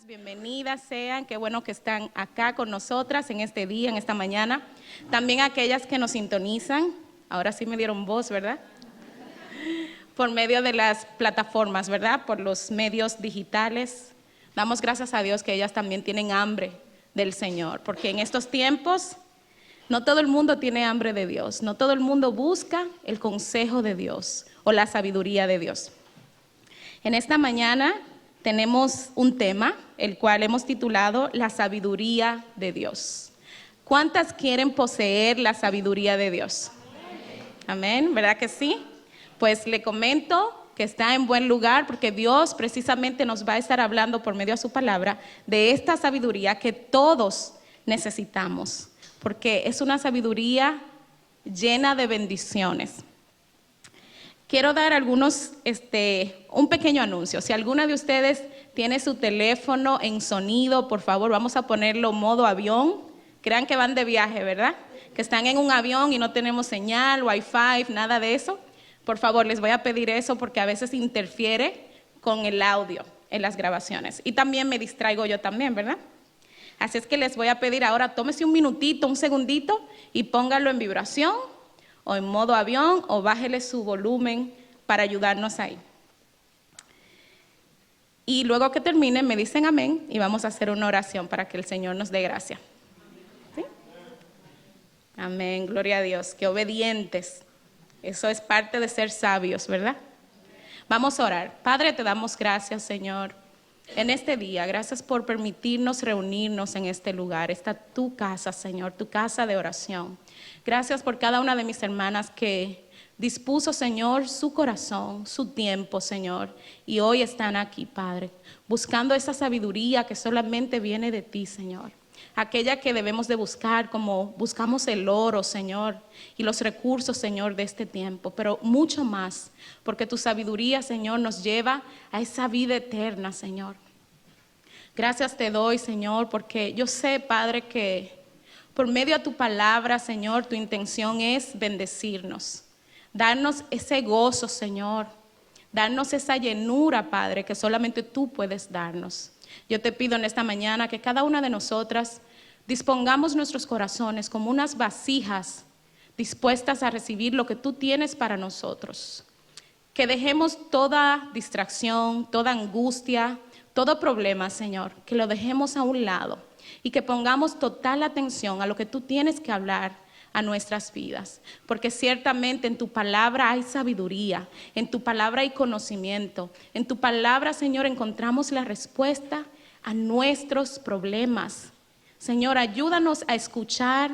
Bienvenidas sean, qué bueno que están acá con nosotras en este día, en esta mañana. También aquellas que nos sintonizan, ahora sí me dieron voz, ¿verdad? Por medio de las plataformas, ¿verdad? Por los medios digitales. Damos gracias a Dios que ellas también tienen hambre del Señor, porque en estos tiempos no todo el mundo tiene hambre de Dios, no todo el mundo busca el consejo de Dios o la sabiduría de Dios. En esta mañana tenemos un tema, el cual hemos titulado La sabiduría de Dios. ¿Cuántas quieren poseer la sabiduría de Dios? Amén, ¿verdad que sí? Pues le comento que está en buen lugar porque Dios precisamente nos va a estar hablando por medio de su palabra de esta sabiduría que todos necesitamos, porque es una sabiduría llena de bendiciones. Quiero dar un pequeño anuncio. Si alguna de ustedes tiene su teléfono en sonido, por favor, vamos a ponerlo modo avión. Crean que van de viaje, ¿verdad? Que están en un avión y no tenemos señal, wifi, nada de eso. Por favor, les voy a pedir eso porque a veces interfiere con el audio en las grabaciones. Y también me distraigo yo también, ¿verdad? Así es que les voy a pedir ahora, tómese un minutito, un segundito y póngalo en vibración o en modo avión, o bájele su volumen para ayudarnos ahí. Y luego que termine, me dicen amén, y vamos a hacer una oración para que el Señor nos dé gracia. ¿Sí? Amén, gloria a Dios, qué obedientes. Eso es parte de ser sabios, ¿verdad? Vamos a orar. Padre, te damos gracias, Señor, en este día. Gracias por permitirnos reunirnos en este lugar. Esta tu casa, Señor, tu casa de oración. Gracias por cada una de mis hermanas que dispuso, Señor, su corazón, su tiempo, Señor. Y hoy están aquí, Padre, buscando esa sabiduría que solamente viene de ti, Señor. Aquella que debemos de buscar como buscamos el oro, Señor, y los recursos, Señor, de este tiempo. Pero mucho más, porque tu sabiduría, Señor, nos lleva a esa vida eterna, Señor. Gracias te doy, Señor, porque yo sé, Padre, que por medio de tu palabra, Señor, tu intención es bendecirnos, darnos ese gozo, Señor, darnos esa llenura, Padre, que solamente tú puedes darnos. Yo te pido en esta mañana que cada una de nosotras dispongamos nuestros corazones como unas vasijas dispuestas a recibir lo que tú tienes para nosotros. Que dejemos toda distracción, toda angustia, todo problema, Señor, que lo dejemos a un lado y que pongamos total atención a lo que tú tienes que hablar a nuestras vidas, porque ciertamente en tu palabra hay sabiduría, en tu palabra hay conocimiento, en tu palabra, Señor, encontramos la respuesta a nuestros problemas. Señor, ayúdanos a escuchar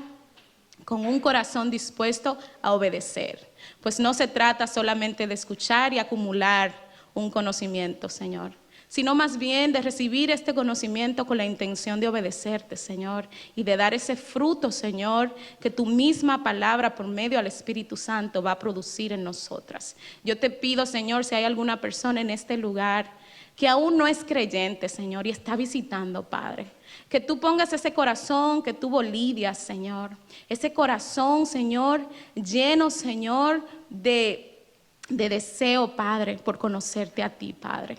con un corazón dispuesto a obedecer, pues no se trata solamente de escuchar y acumular un conocimiento, Señor, sino más bien de recibir este conocimiento con la intención de obedecerte, Señor, y de dar ese fruto, Señor, que tu misma palabra por medio del Espíritu Santo va a producir en nosotras. Yo te pido, Señor, si hay alguna persona en este lugar que aún no es creyente, Señor, y está visitando, Padre, que tú pongas ese corazón que tuvo Lidia, Señor, ese corazón, Señor, lleno, Señor, de deseo, Padre, por conocerte a ti, Padre.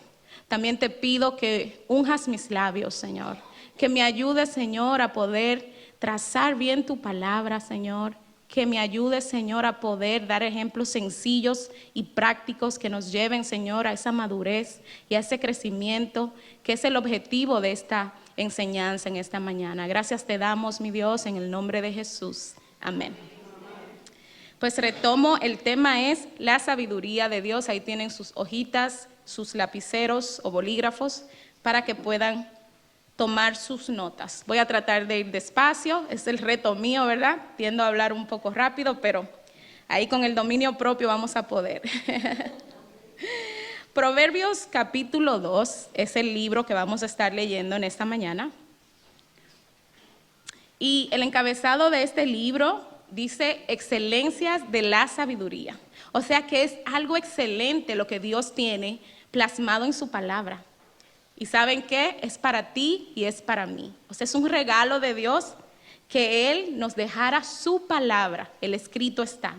También te pido que unjas mis labios, Señor, que me ayudes, Señor, a poder trazar bien tu palabra, Señor, que me ayudes, Señor, a poder dar ejemplos sencillos y prácticos que nos lleven, Señor, a esa madurez y a ese crecimiento, que es el objetivo de esta enseñanza en esta mañana. Gracias te damos, mi Dios, en el nombre de Jesús. Amén. Pues retomo, el tema es la sabiduría de Dios. Ahí tienen sus hojitas, sus lapiceros o bolígrafos para que puedan tomar sus notas. Voy a tratar de ir despacio, es el reto mío, ¿verdad? Tiendo a hablar un poco rápido, pero ahí con el dominio propio vamos a poder. Proverbios capítulo 2 es el libro que vamos a estar leyendo en esta mañana. Y el encabezado de este libro dice excelencias de la sabiduría. O sea que es algo excelente lo que Dios tiene plasmado en su palabra. ¿Y saben qué? Es para ti y es para mí. O sea, es un regalo de Dios que Él nos dejara su palabra. El escrito está.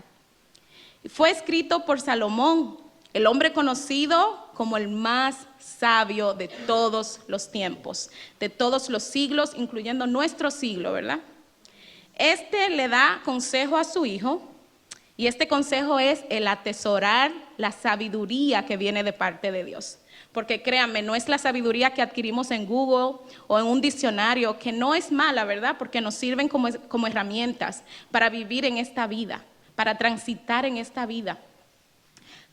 Fue escrito por Salomón, el hombre conocido como el más sabio de todos los tiempos, de todos los siglos, incluyendo nuestro siglo, ¿verdad? Este le da consejo a su hijo, y este consejo es el atesorar la sabiduría que viene de parte de Dios. Porque créanme, no es la sabiduría que adquirimos en Google o en un diccionario, que no es mala, ¿verdad? Porque nos sirven como herramientas para vivir en esta vida, para transitar en esta vida.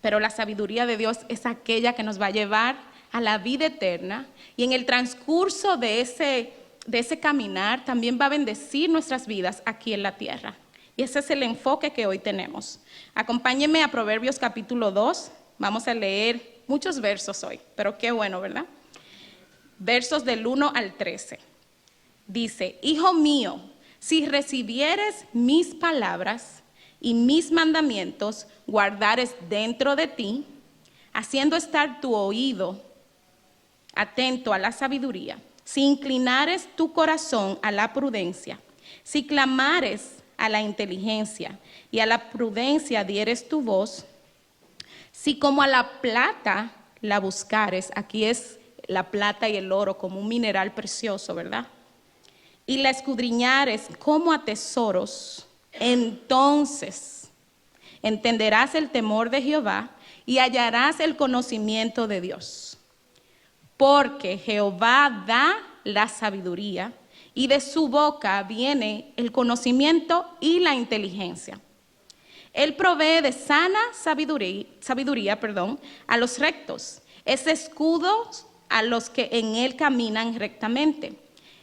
Pero la sabiduría de Dios es aquella que nos va a llevar a la vida eterna, y en el transcurso de ese caminar también va a bendecir nuestras vidas aquí en la tierra. Y ese es el enfoque que hoy tenemos. Acompáñenme a Proverbios capítulo 2. Vamos a leer muchos versos hoy, pero qué bueno, ¿verdad? Versos del 1 al 13. Dice: Hijo mío, si recibieres mis palabras y mis mandamientos guardares dentro de ti, haciendo estar tu oído atento a la sabiduría, si inclinares tu corazón a la prudencia, si clamares a la inteligencia y a la prudencia dieres tu voz, si como a la plata la buscares, aquí es la plata y el oro como un mineral precioso, ¿verdad? Y la escudriñares como a tesoros, entonces entenderás el temor de Jehová y hallarás el conocimiento de Dios. Porque Jehová da la sabiduría, y de su boca viene el conocimiento y la inteligencia. Él provee de sana sabiduría, a los rectos, es escudo a los que en él caminan rectamente.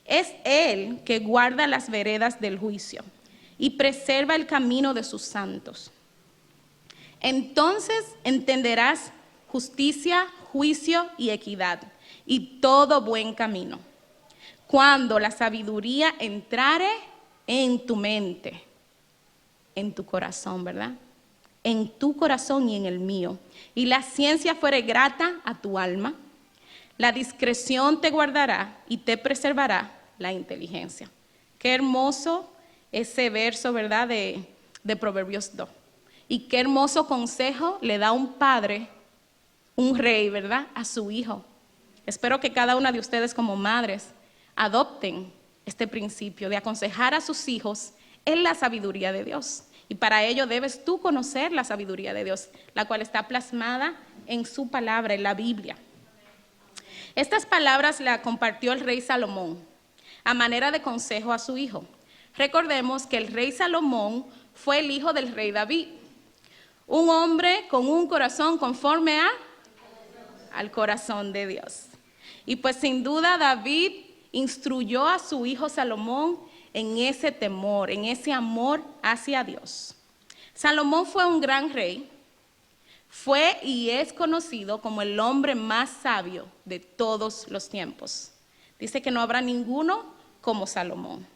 Es él que guarda las veredas del juicio y preserva el camino de sus santos. Entonces entenderás justicia, juicio y equidad, y todo buen camino, cuando la sabiduría entrare en tu mente, en tu corazón, ¿verdad? En tu corazón y en el mío, y la ciencia fuere grata a tu alma, la discreción te guardará y te preservará la inteligencia. Qué hermoso ese verso, ¿verdad? De Proverbios 2. Y qué hermoso consejo le da un padre, un rey, ¿verdad?, a su hijo. Espero que cada una de ustedes como madres adopten este principio de aconsejar a sus hijos en la sabiduría de Dios. Y para ello debes tú conocer la sabiduría de Dios, la cual está plasmada en su palabra, en la Biblia. Estas palabras las compartió el rey Salomón a manera de consejo a su hijo. Recordemos que el rey Salomón fue el hijo del rey David, un hombre con un corazón conforme al corazón de Dios. Y pues sin duda David instruyó a su hijo Salomón en ese temor, en ese amor hacia Dios. Salomón fue un gran rey, fue y es conocido como el hombre más sabio de todos los tiempos. Dice que no habrá ninguno como Salomón.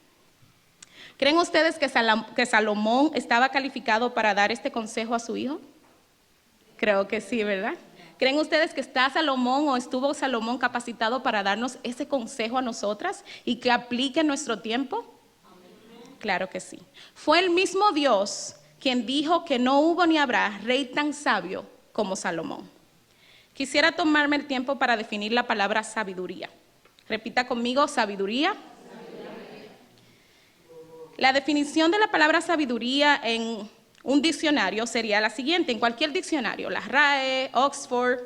¿Creen ustedes que Salomón estaba calificado para dar este consejo a su hijo? Creo que sí, ¿verdad? ¿Creen ustedes que está Salomón o estuvo Salomón capacitado para darnos ese consejo a nosotras y que aplique en nuestro tiempo? Claro que sí. Fue el mismo Dios quien dijo que no hubo ni habrá rey tan sabio como Salomón. Quisiera tomarme el tiempo para definir la palabra sabiduría. Repita conmigo: sabiduría. La definición de la palabra sabiduría en un diccionario sería la siguiente, en cualquier diccionario, la RAE, Oxford: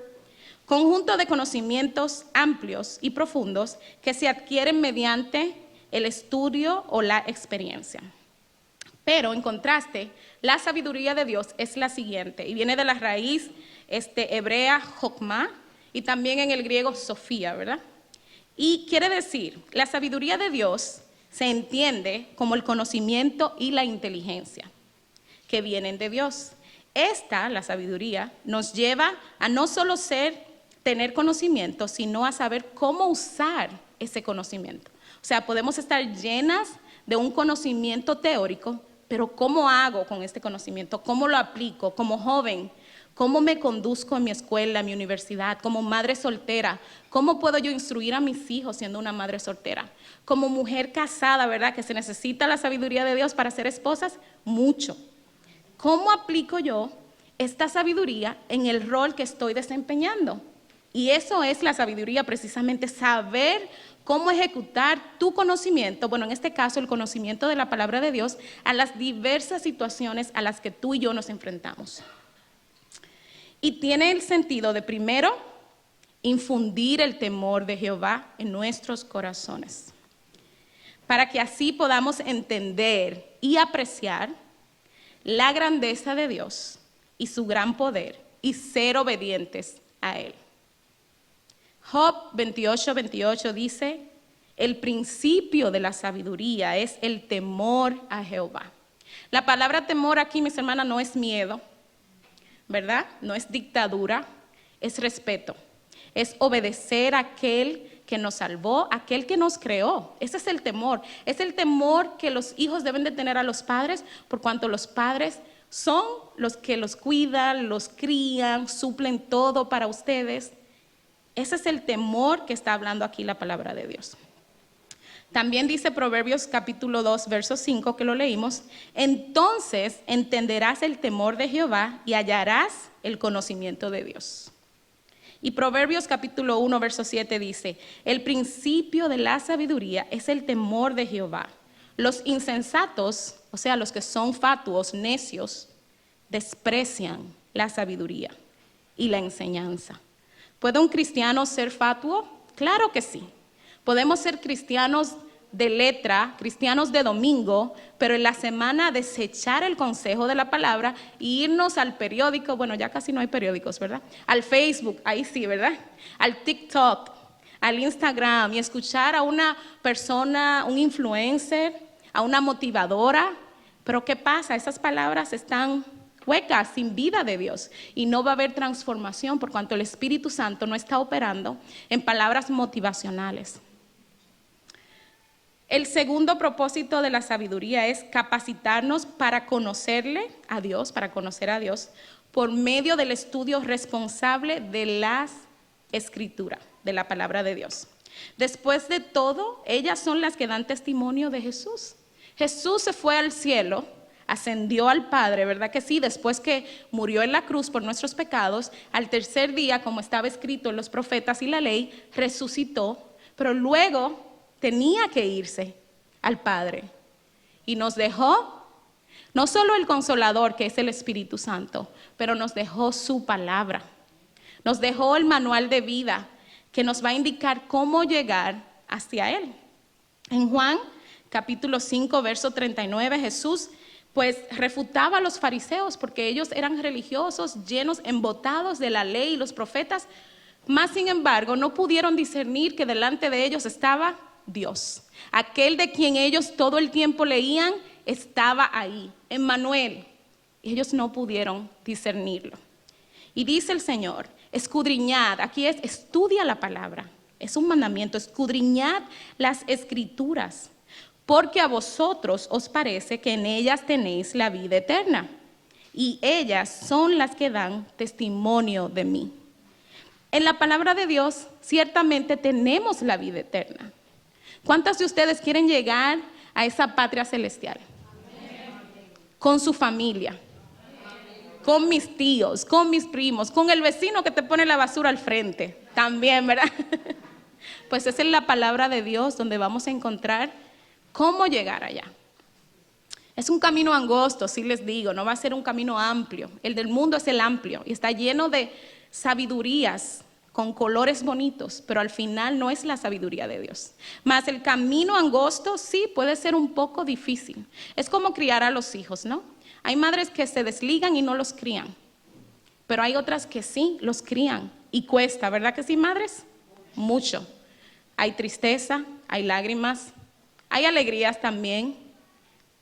conjunto de conocimientos amplios y profundos que se adquieren mediante el estudio o la experiencia. Pero en contraste, la sabiduría de Dios es la siguiente, y viene de la raíz hebrea jokma, y también en el griego sofía, ¿verdad? Y quiere decir, la sabiduría de Dios se entiende como el conocimiento y la inteligencia que vienen de Dios. La sabiduría, nos lleva a no solo tener conocimiento, sino a saber cómo usar ese conocimiento. O sea, podemos estar llenas de un conocimiento teórico, pero ¿cómo hago con este conocimiento? ¿Cómo lo aplico? Como joven, ¿cómo me conduzco en mi escuela, en mi universidad? Como madre soltera, ¿cómo puedo yo instruir a mis hijos siendo una madre soltera? Como mujer casada, ¿verdad?, que se necesita la sabiduría de Dios para ser esposas, mucho. ¿Cómo aplico yo esta sabiduría en el rol que estoy desempeñando. Y eso es la sabiduría, precisamente saber cómo ejecutar tu conocimiento, bueno, en este caso el conocimiento de la palabra de Dios, a las diversas situaciones a las que tú y yo nos enfrentamos. Y tiene el sentido de, primero, infundir el temor de Jehová en nuestros corazones, para que así podamos entender y apreciar la grandeza de Dios y su gran poder y ser obedientes a Él. Job 28:28 dice, el principio de la sabiduría es el temor a Jehová. La palabra temor aquí, mis hermanas, no es miedo, ¿verdad? No es dictadura, es respeto. Es obedecer a aquel que nos salvó, aquel que nos creó. Ese es el temor. Es el temor que los hijos deben de tener a los padres, por cuanto los padres son los que los cuidan, los crían, suplen todo para ustedes. Ese es el temor que está hablando aquí la palabra de Dios. También dice Proverbios capítulo 2, verso 5, que lo leímos, entonces entenderás el temor de Jehová y hallarás el conocimiento de Dios. Y Proverbios capítulo 1, verso 7 dice, el principio de la sabiduría es el temor de Jehová. Los insensatos, o sea, los que son fatuos, necios, desprecian la sabiduría y la enseñanza. ¿Puede un cristiano ser fatuo? Claro que sí. Podemos ser cristianos de letra, cristianos de domingo, pero en la semana desechar el consejo de la palabra e irnos al periódico, bueno, ya casi no hay periódicos, ¿verdad? Al Facebook, ahí sí, ¿verdad? Al TikTok, al Instagram y escuchar a una persona, un influencer, a una motivadora, pero ¿qué pasa? Esas palabras están huecas, sin vida de Dios, y no va a haber transformación por cuanto el Espíritu Santo no está operando en palabras motivacionales. El segundo propósito de la sabiduría es capacitarnos para conocerle a Dios, para conocer a Dios, por medio del estudio responsable de las Escrituras, de la palabra de Dios. Después de todo, ellas son las que dan testimonio de Jesús. Jesús se fue al cielo, ascendió al Padre, ¿verdad que sí? Después que murió en la cruz por nuestros pecados, al tercer día, como estaba escrito en los profetas y la ley, resucitó, pero luego tenía que irse al Padre y nos dejó no solo el Consolador, que es el Espíritu Santo, pero nos dejó su palabra, nos dejó el manual de vida que nos va a indicar cómo llegar hacia Él. En Juan capítulo 5, verso 39, Jesús pues refutaba a los fariseos porque ellos eran religiosos, llenos, embotados de la ley y los profetas, mas sin embargo no pudieron discernir que delante de ellos estaba Dios. Aquel de quien ellos todo el tiempo leían estaba ahí, Emmanuel. Ellos no pudieron discernirlo. Y dice el Señor, escudriñad, aquí es estudia la palabra, es un mandamiento, escudriñad las Escrituras, porque a vosotros os parece que en ellas tenéis la vida eterna, y ellas son las que dan testimonio de mí. En la palabra de Dios ciertamente tenemos la vida eterna. ¿Cuántos de ustedes quieren llegar a esa patria celestial? Con su familia, con mis tíos, con mis primos, con el vecino que te pone la basura al frente, también, ¿verdad? Pues esa es la palabra de Dios donde vamos a encontrar cómo llegar allá. Es un camino angosto, sí les digo, no va a ser un camino amplio. El del mundo es el amplio y está lleno de sabidurías con colores bonitos, pero al final no es la sabiduría de Dios. Más el camino angosto sí puede ser un poco difícil. Es como criar a los hijos, ¿no? Hay madres que se desligan y no los crían, pero hay otras que sí los crían y cuesta, ¿verdad que sí, madres? Mucho. Hay tristeza, hay lágrimas, hay alegrías también,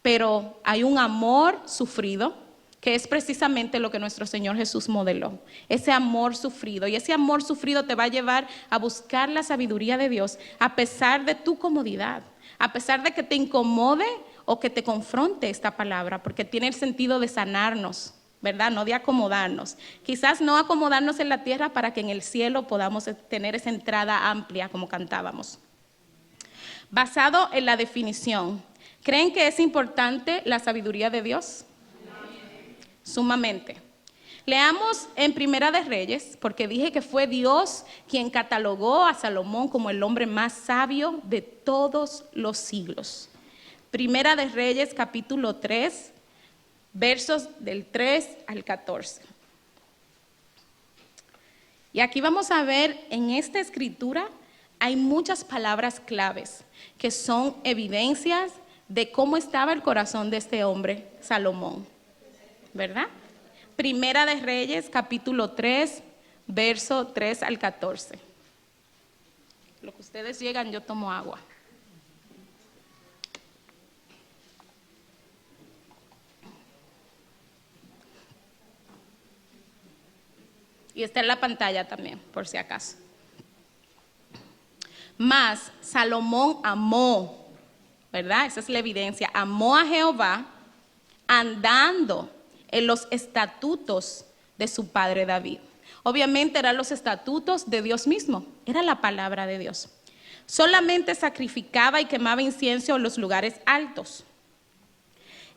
pero hay un amor sufrido, que es precisamente lo que nuestro Señor Jesús modeló, ese amor sufrido. Y ese amor sufrido te va a llevar a buscar la sabiduría de Dios, a pesar de tu comodidad, a pesar de que te incomode o que te confronte esta palabra, porque tiene el sentido de sanarnos, ¿verdad? No de acomodarnos. Quizás no acomodarnos en la tierra para que en el cielo podamos tener esa entrada amplia como cantábamos. Basado en la definición, ¿creen que es importante la sabiduría de Dios? Sumamente. Leamos en Primera de Reyes, porque dije que fue Dios quien catalogó a Salomón como el hombre más sabio de todos los siglos. Primera de Reyes, capítulo 3, versos del 3 al 14. Y aquí vamos a ver en esta escritura, hay muchas palabras claves que son evidencias de cómo estaba el corazón de este hombre, Salomón, ¿verdad? Primera de Reyes, capítulo 3, verso 3 al 14. Lo que ustedes llegan, yo tomo agua. Y está en la pantalla también, por si acaso. Mas Salomón amó, ¿verdad? Esa es la evidencia. Amó a Jehová andando en los estatutos de su padre David. Obviamente eran los estatutos de Dios mismo, era la palabra de Dios. Solamente sacrificaba y quemaba incienso en los lugares altos.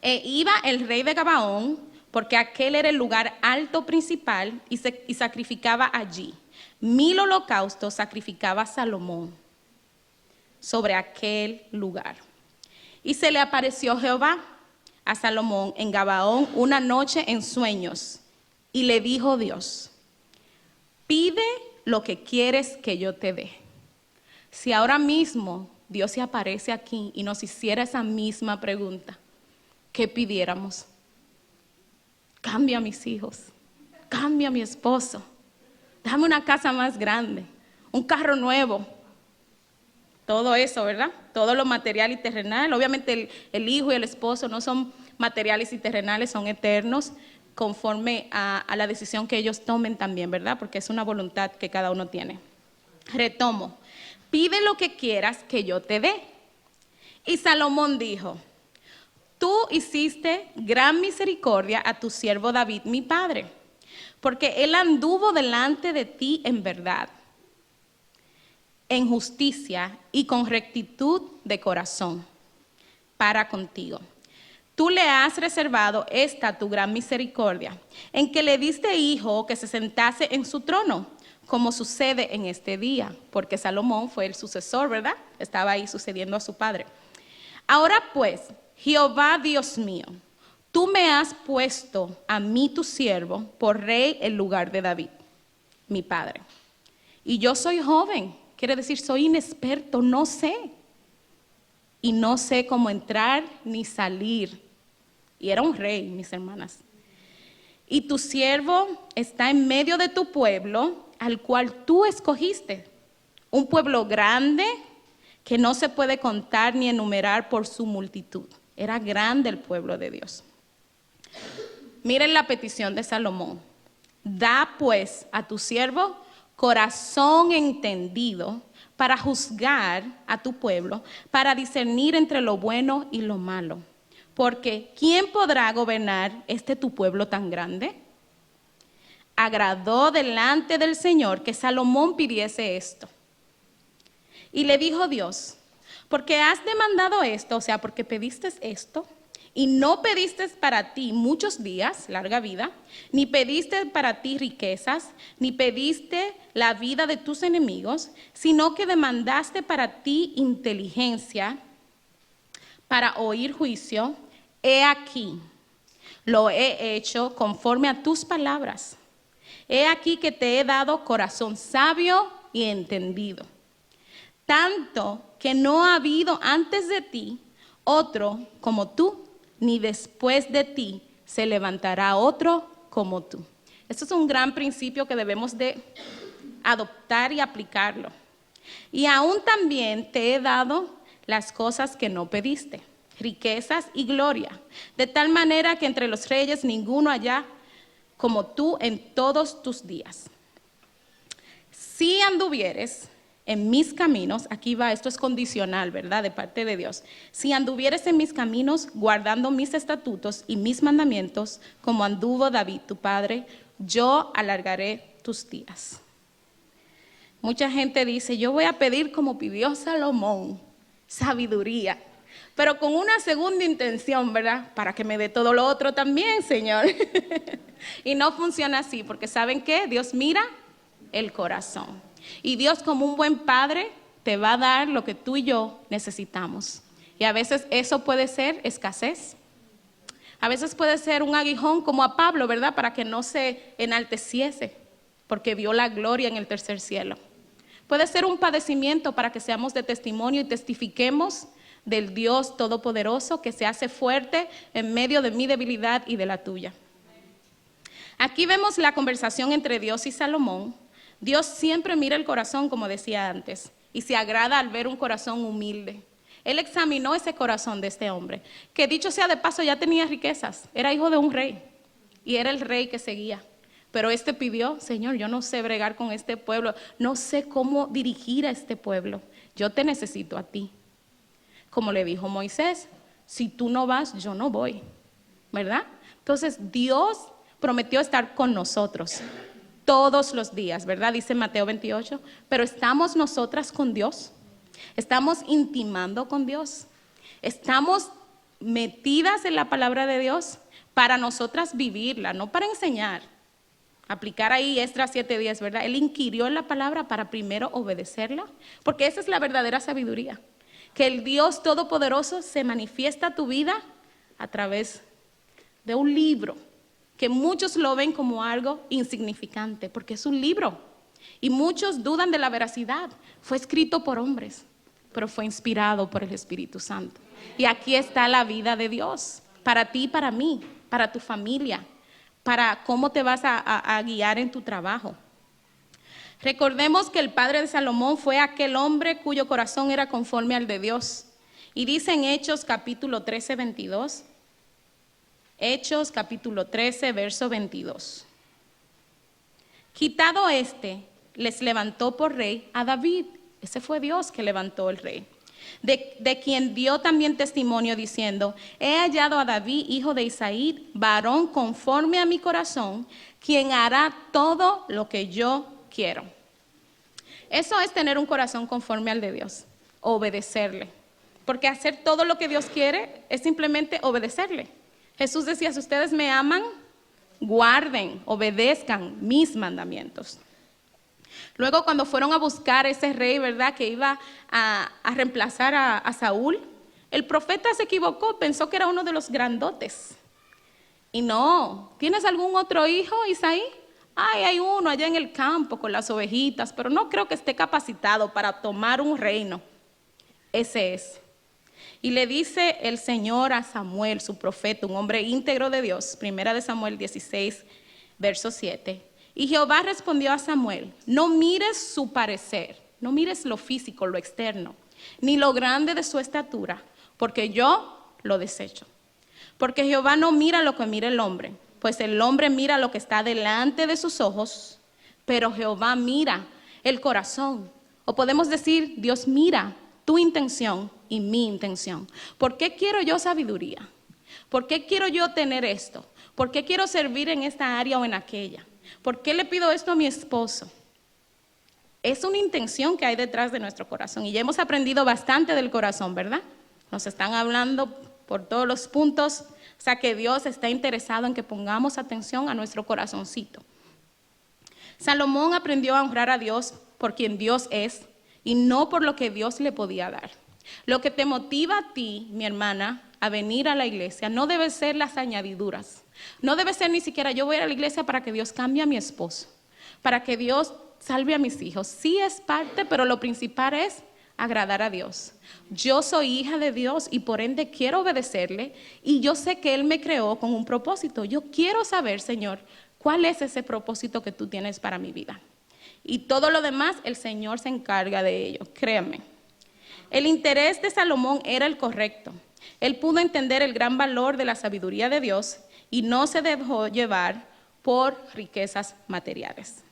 E iba el rey de Gabaón, porque aquel era el lugar alto principal, y sacrificaba allí. 1000 holocaustos sacrificaba Salomón sobre aquel lugar. Y se le apareció Jehová a Salomón en Gabaón una noche en sueños, y le dijo Dios: pide lo que quieres que yo te dé. Si ahora mismo Dios se aparece aquí y nos hiciera esa misma pregunta, ¿qué pidiéramos? Cambia a mis hijos, cambia a mi esposo, dame una casa más grande, un carro nuevo. Todo eso, ¿verdad? Todo lo material y terrenal. Obviamente el hijo y el esposo no son materiales y terrenales, son eternos, conforme a la decisión que ellos tomen también, ¿verdad? Porque es una voluntad que cada uno tiene. Retomo: pide lo que quieras que yo te dé. Y Salomón dijo: tú hiciste gran misericordia a tu siervo David, mi padre, porque él anduvo delante de ti en verdad, en justicia y con rectitud de corazón para contigo. Tú le has reservado esta tu gran misericordia, en que le diste hijo que se sentase en su trono, como sucede en este día, porque Salomón fue el sucesor, ¿verdad? Estaba ahí sucediendo a su padre. Ahora pues, Jehová Dios mío, tú me has puesto a mí tu siervo por rey en lugar de David, mi padre. Y yo soy joven, quiere decir soy inexperto, no sé. Y no sé cómo entrar ni salir. Y era un rey, mis hermanas. Y tu siervo está en medio de tu pueblo, al cual tú escogiste, un pueblo grande que no se puede contar ni enumerar por su multitud. Era grande el pueblo de Dios. Miren la petición de Salomón: da pues a tu siervo corazón entendido para juzgar a tu pueblo, para discernir entre lo bueno y lo malo. Porque ¿quién podrá gobernar tu pueblo tan grande? Agradó delante del Señor que Salomón pidiese esto. Y le dijo Dios: porque has demandado esto, o sea, porque pediste esto, y no pediste para ti muchos días, larga vida, ni pediste para ti riquezas, ni pediste la vida de tus enemigos, sino que demandaste para ti inteligencia para oír juicio. He aquí, lo he hecho conforme a tus palabras. He aquí que te he dado corazón sabio y entendido, tanto que no ha habido antes de ti otro como tú, ni después de ti se levantará otro como tú. Esto es un gran principio que debemos de adoptar y aplicarlo. Y aún también te he dado las cosas que no pediste, riquezas y gloria, de tal manera que entre los reyes ninguno haya como tú en todos tus días. Si anduvieres en mis caminos, aquí va, esto es condicional, ¿verdad? De parte de Dios. Si anduvieres en mis caminos, guardando mis estatutos y mis mandamientos, como anduvo David tu padre, yo alargaré tus días. Mucha gente dice: yo voy a pedir como pidió Salomón, sabiduría, pero con una segunda intención, ¿verdad? Para que me dé todo lo otro también, Señor. Y no funciona así, porque ¿saben qué? Dios mira el corazón. Y Dios, como un buen padre, te va a dar lo que tú y yo necesitamos. Y a veces eso puede ser escasez. A veces puede ser un aguijón como a Pablo, ¿verdad? Para que no se enalteciese, porque vio la gloria en el tercer cielo. Puede ser un padecimiento para que seamos de testimonio y testifiquemos del Dios Todopoderoso que se hace fuerte en medio de mi debilidad y de la tuya. Aquí vemos la conversación entre Dios y Salomón. Dios siempre mira el corazón, como decía antes, y se agrada al ver un corazón humilde. Él examinó ese corazón de este hombre, que dicho sea de paso ya tenía riquezas, era hijo de un rey y era el rey que seguía. Pero este pidió, Señor, yo no sé bregar con este pueblo, no sé cómo dirigir a este pueblo, yo te necesito a ti. Como le dijo Moisés, si tú no vas, yo no voy, ¿verdad? Entonces Dios prometió estar con nosotros todos los días, ¿verdad? Dice Mateo 28, pero ¿estamos nosotras con Dios? ¿Estamos intimando con Dios? ¿Estamos metidas en la palabra de Dios para nosotras vivirla, no para enseñar? Aplicar ahí Esdras 7:10, ¿verdad? Él inquirió en la palabra para primero obedecerla, porque esa es la verdadera sabiduría. Que el Dios Todopoderoso se manifiesta a tu vida a través de un libro, que muchos lo ven como algo insignificante, porque es un libro. Y muchos dudan de la veracidad. Fue escrito por hombres, pero fue inspirado por el Espíritu Santo. Y aquí está la vida de Dios, para ti y para mí, para tu familia, para cómo te vas a guiar en tu trabajo. Recordemos que el padre de Salomón fue aquel hombre cuyo corazón era conforme al de Dios. Y dice en Hechos capítulo 13, 22. Hechos capítulo 13, verso 22. Quitado les levantó por rey a David. Ese fue Dios que levantó el rey. De quien dio también testimonio diciendo, he hallado a David, hijo de Isaí, varón conforme a mi corazón, quien hará todo lo que yo quiero. Eso es tener un corazón conforme al de Dios, obedecerle. Porque hacer todo lo que Dios quiere es simplemente obedecerle. Jesús decía, si ustedes me aman, guarden, obedezcan mis mandamientos. Luego cuando fueron a buscar ese rey, ¿verdad?, que iba a reemplazar a Saúl, el profeta se equivocó, pensó que era uno de los grandotes. Y no, ¿tienes algún otro hijo, Isaí? Ay, hay uno allá en el campo con las ovejitas, pero no creo que esté capacitado para tomar un reino. Ese es. Y le dice el Señor a Samuel, su profeta, un hombre íntegro de Dios, 1 Samuel 16, verso 7. Y Jehová respondió a Samuel, no mires su parecer, no mires lo físico, lo externo, ni lo grande de su estatura, porque yo lo desecho. Porque Jehová no mira lo que mira el hombre, pues el hombre mira lo que está delante de sus ojos, pero Jehová mira el corazón. O podemos decir, Dios mira tu intención y mi intención. ¿Por qué quiero yo sabiduría? ¿Por qué quiero yo tener esto? ¿Por qué quiero servir en esta área o en aquella? ¿Por qué le pido esto a mi esposo? Es una intención que hay detrás de nuestro corazón. Y ya hemos aprendido bastante del corazón, ¿verdad? Nos están hablando por todos los puntos. O sea que Dios está interesado en que pongamos atención a nuestro corazoncito. Salomón aprendió a honrar a Dios por quien Dios es y no por lo que Dios le podía dar. Lo que te motiva a ti, mi hermana, a venir a la iglesia no debe ser las añadiduras. No debe ser ni siquiera yo voy a la iglesia para que Dios cambie a mi esposo, para que Dios salve a mis hijos. Sí es parte, pero lo principal es agradar a Dios. Yo soy hija de Dios y por ende quiero obedecerle y yo sé que Él me creó con un propósito. Yo quiero saber, Señor, cuál es ese propósito que tú tienes para mi vida. Y todo lo demás, el Señor se encarga de ello, créanme. El interés de Salomón era el correcto. Él pudo entender el gran valor de la sabiduría de Dios y no se dejó llevar por riquezas materiales.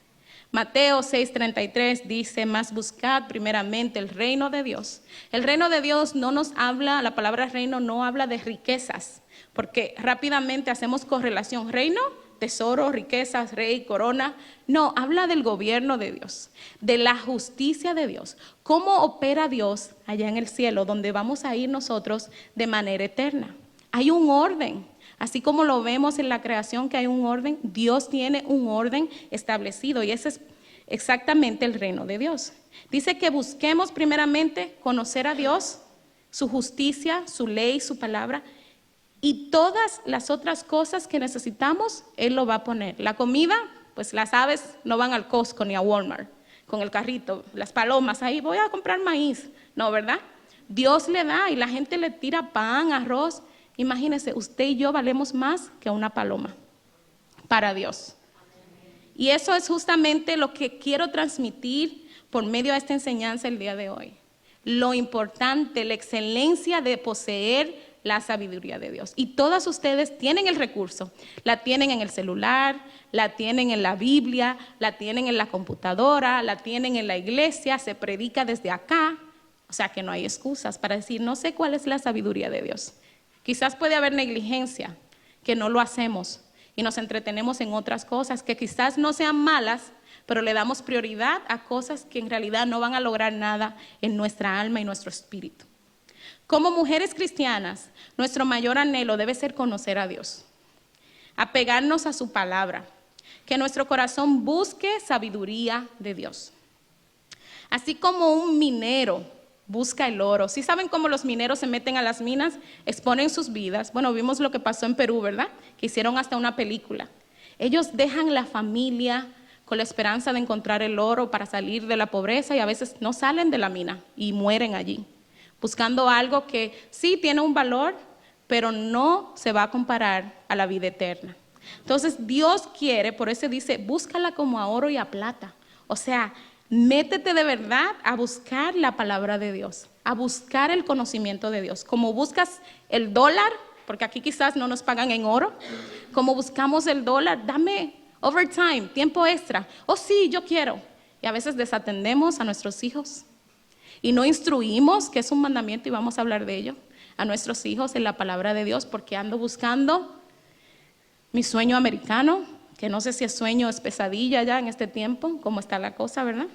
Mateo 6:33 dice, mas buscad primeramente el reino de Dios. El reino de Dios no nos habla, la palabra reino no habla de riquezas, porque rápidamente hacemos correlación. Reino, tesoro, riquezas, rey, corona. No, habla del gobierno de Dios, de la justicia de Dios. ¿Cómo opera Dios allá en el cielo, donde vamos a ir nosotros de manera eterna? Hay un orden, Así como lo vemos en la creación que hay un orden, Dios tiene un orden establecido y ese es exactamente el reino de Dios. Dice que busquemos primeramente conocer a Dios, su justicia, su ley, su palabra, y todas las otras cosas que necesitamos, Él lo va a poner. La comida, pues las aves no van al Costco ni a Walmart con el carrito, las palomas ahí, voy a comprar maíz. No, ¿verdad? Dios le da y la gente le tira pan, arroz. Imagínense, usted y yo valemos más que una paloma para Dios. Y eso es justamente lo que quiero transmitir por medio de esta enseñanza el día de hoy. Lo importante, la excelencia de poseer la sabiduría de Dios. Y todas ustedes tienen el recurso. La tienen en el celular, la tienen en la Biblia, la tienen en la computadora, la tienen en la iglesia, se predica desde acá. O sea que no hay excusas para decir, no sé cuál es la sabiduría de Dios. Quizás puede haber negligencia, que no lo hacemos y nos entretenemos en otras cosas que quizás no sean malas, pero le damos prioridad a cosas que en realidad no van a lograr nada en nuestra alma y nuestro espíritu. Como mujeres cristianas, nuestro mayor anhelo debe ser conocer a Dios, apegarnos a su palabra, que nuestro corazón busque sabiduría de Dios. Así como un minero busca el oro. ¿Sí saben cómo los mineros se meten a las minas? Exponen sus vidas. Bueno, vimos lo que pasó en Perú, ¿verdad? Que hicieron hasta una película. Ellos dejan la familia con la esperanza de encontrar el oro para salir de la pobreza y a veces no salen de la mina y mueren allí, buscando algo que sí tiene un valor, pero no se va a comparar a la vida eterna. Entonces Dios quiere, por eso dice, búscala como a oro y a plata. O sea, métete de verdad a buscar la palabra de Dios, a buscar el conocimiento de Dios. Como buscas el dólar, porque aquí quizás no nos pagan en oro, como buscamos el dólar, dame overtime, tiempo extra. Oh sí, yo quiero. Y a veces desatendemos a nuestros hijos y no instruimos, que es un mandamiento y vamos a hablar de ello, a nuestros hijos en la palabra de Dios, porque ando buscando mi sueño americano, que no sé si es sueño o es pesadilla ya en este tiempo, cómo está la cosa, ¿verdad?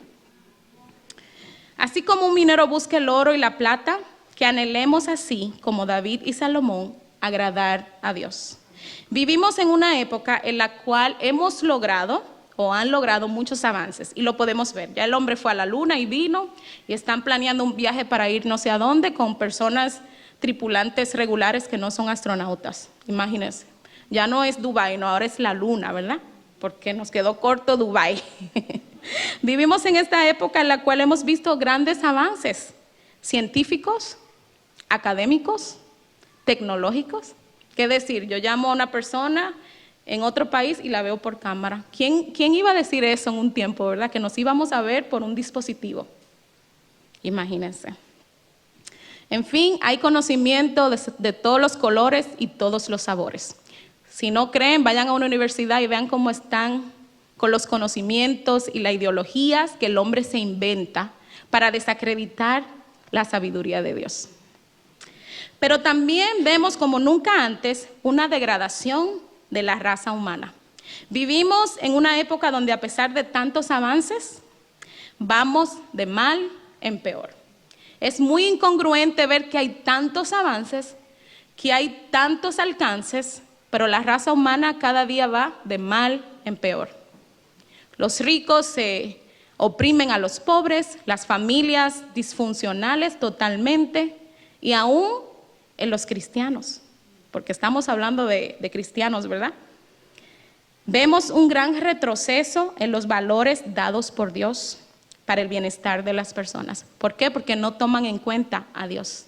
Así como un minero busca el oro y la plata, que anhelemos así, como David y Salomón, agradar a Dios. Vivimos en una época en la cual hemos logrado o han logrado muchos avances y lo podemos ver. Ya el hombre fue a la luna y vino y están planeando un viaje para ir no sé a dónde con personas tripulantes regulares que no son astronautas. Imagínense, ya no es Dubái, no, ahora es la luna, ¿verdad? Porque nos quedó corto Dubái. Vivimos en esta época en la cual hemos visto grandes avances científicos, académicos, tecnológicos. ¿Qué decir? Yo llamo a una persona en otro país y la veo por cámara. ¿Quién iba a decir eso en un tiempo, verdad? Que nos íbamos a ver por un dispositivo. Imagínense. En fin, hay conocimiento de todos los colores y todos los sabores. Si no creen, vayan a una universidad y vean cómo están con los conocimientos y las ideologías que el hombre se inventa para desacreditar la sabiduría de Dios. Pero también vemos como nunca antes una degradación de la raza humana. Vivimos en una época donde a pesar de tantos avances, vamos de mal en peor. Es muy incongruente ver que hay tantos avances, que hay tantos alcances, pero la raza humana cada día va de mal en peor. Los ricos se oprimen a los pobres, las familias disfuncionales totalmente, y aún en los cristianos, porque estamos hablando de cristianos, ¿verdad? Vemos un gran retroceso en los valores dados por Dios para el bienestar de las personas. ¿Por qué? Porque no toman en cuenta a Dios.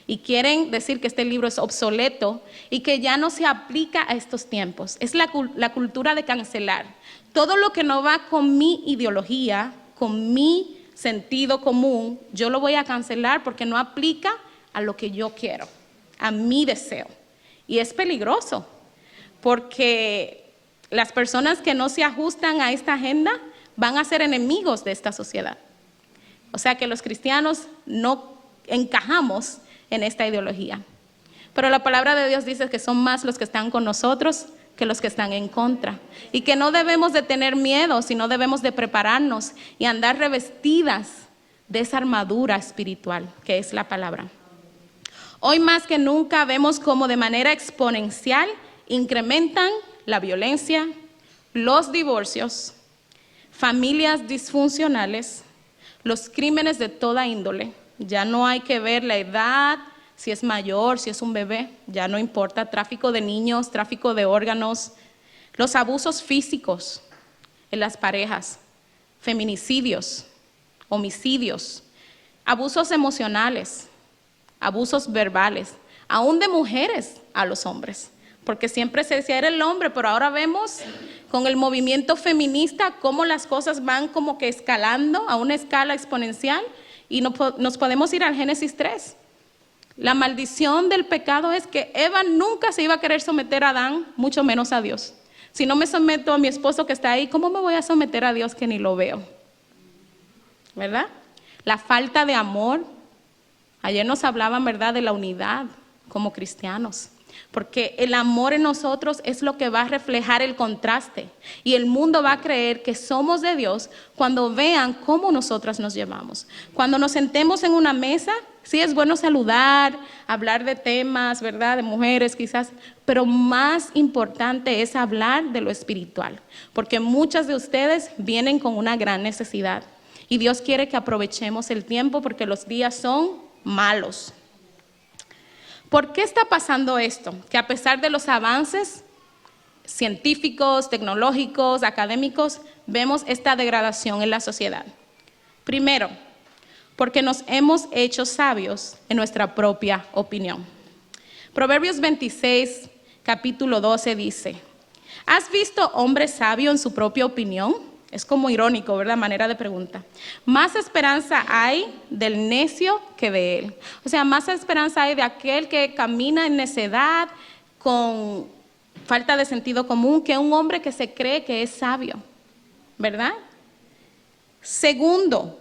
Y quieren decir que este libro es obsoleto y que ya no se aplica a estos tiempos. Es la cultura de cancelar. Todo lo que no va con mi ideología, con mi sentido común, yo lo voy a cancelar porque no aplica a lo que yo quiero, a mi deseo. Y es peligroso, porque las personas que no se ajustan a esta agenda van a ser enemigos de esta sociedad. O sea que los cristianos no encajamos en esta ideología. Pero la palabra de Dios dice que son más los que están con nosotros que los que están en contra. Y que no debemos de tener miedo, sino debemos de prepararnos y andar revestidas de esa armadura espiritual que es la palabra. Hoy más que nunca vemos cómo de manera exponencial incrementan la violencia, los divorcios, familias disfuncionales, los crímenes de toda índole. Ya no hay que ver la edad, si es mayor, si es un bebé, ya no importa. Tráfico de niños, tráfico de órganos, los abusos físicos en las parejas, feminicidios, homicidios, abusos emocionales, abusos verbales, aún de mujeres a los hombres. Porque siempre se decía era el hombre, pero ahora vemos con el movimiento feminista cómo las cosas van como que escalando a una escala exponencial y nos podemos ir al Génesis 3. La maldición del pecado es que Eva nunca se iba a querer someter a Adán, mucho menos a Dios. Si no me someto a mi esposo que está ahí, ¿cómo me voy a someter a Dios que ni lo veo? ¿Verdad? La falta de amor. Ayer nos hablaban, ¿verdad?, de la unidad como cristianos. Porque el amor en nosotros es lo que va a reflejar el contraste. Y el mundo va a creer que somos de Dios cuando vean cómo nosotras nos llevamos. Cuando nos sentemos en una mesa, sí es bueno saludar, hablar de temas, ¿verdad?, de mujeres quizás, pero más importante es hablar de lo espiritual. Porque muchas de ustedes vienen con una gran necesidad. Y Dios quiere que aprovechemos el tiempo porque los días son malos. ¿Por qué está pasando esto? Que a pesar de los avances científicos, tecnológicos, académicos, vemos esta degradación en la sociedad. Primero, porque nos hemos hecho sabios en nuestra propia opinión. Proverbios 26, capítulo 12 dice, ¿has visto hombre sabio en su propia opinión? Es como irónico, ¿verdad? Manera de pregunta. Más esperanza hay del necio que de él. O sea, más esperanza hay de aquel que camina en necedad, con falta de sentido común, que un hombre que se cree que es sabio, ¿verdad? Segundo,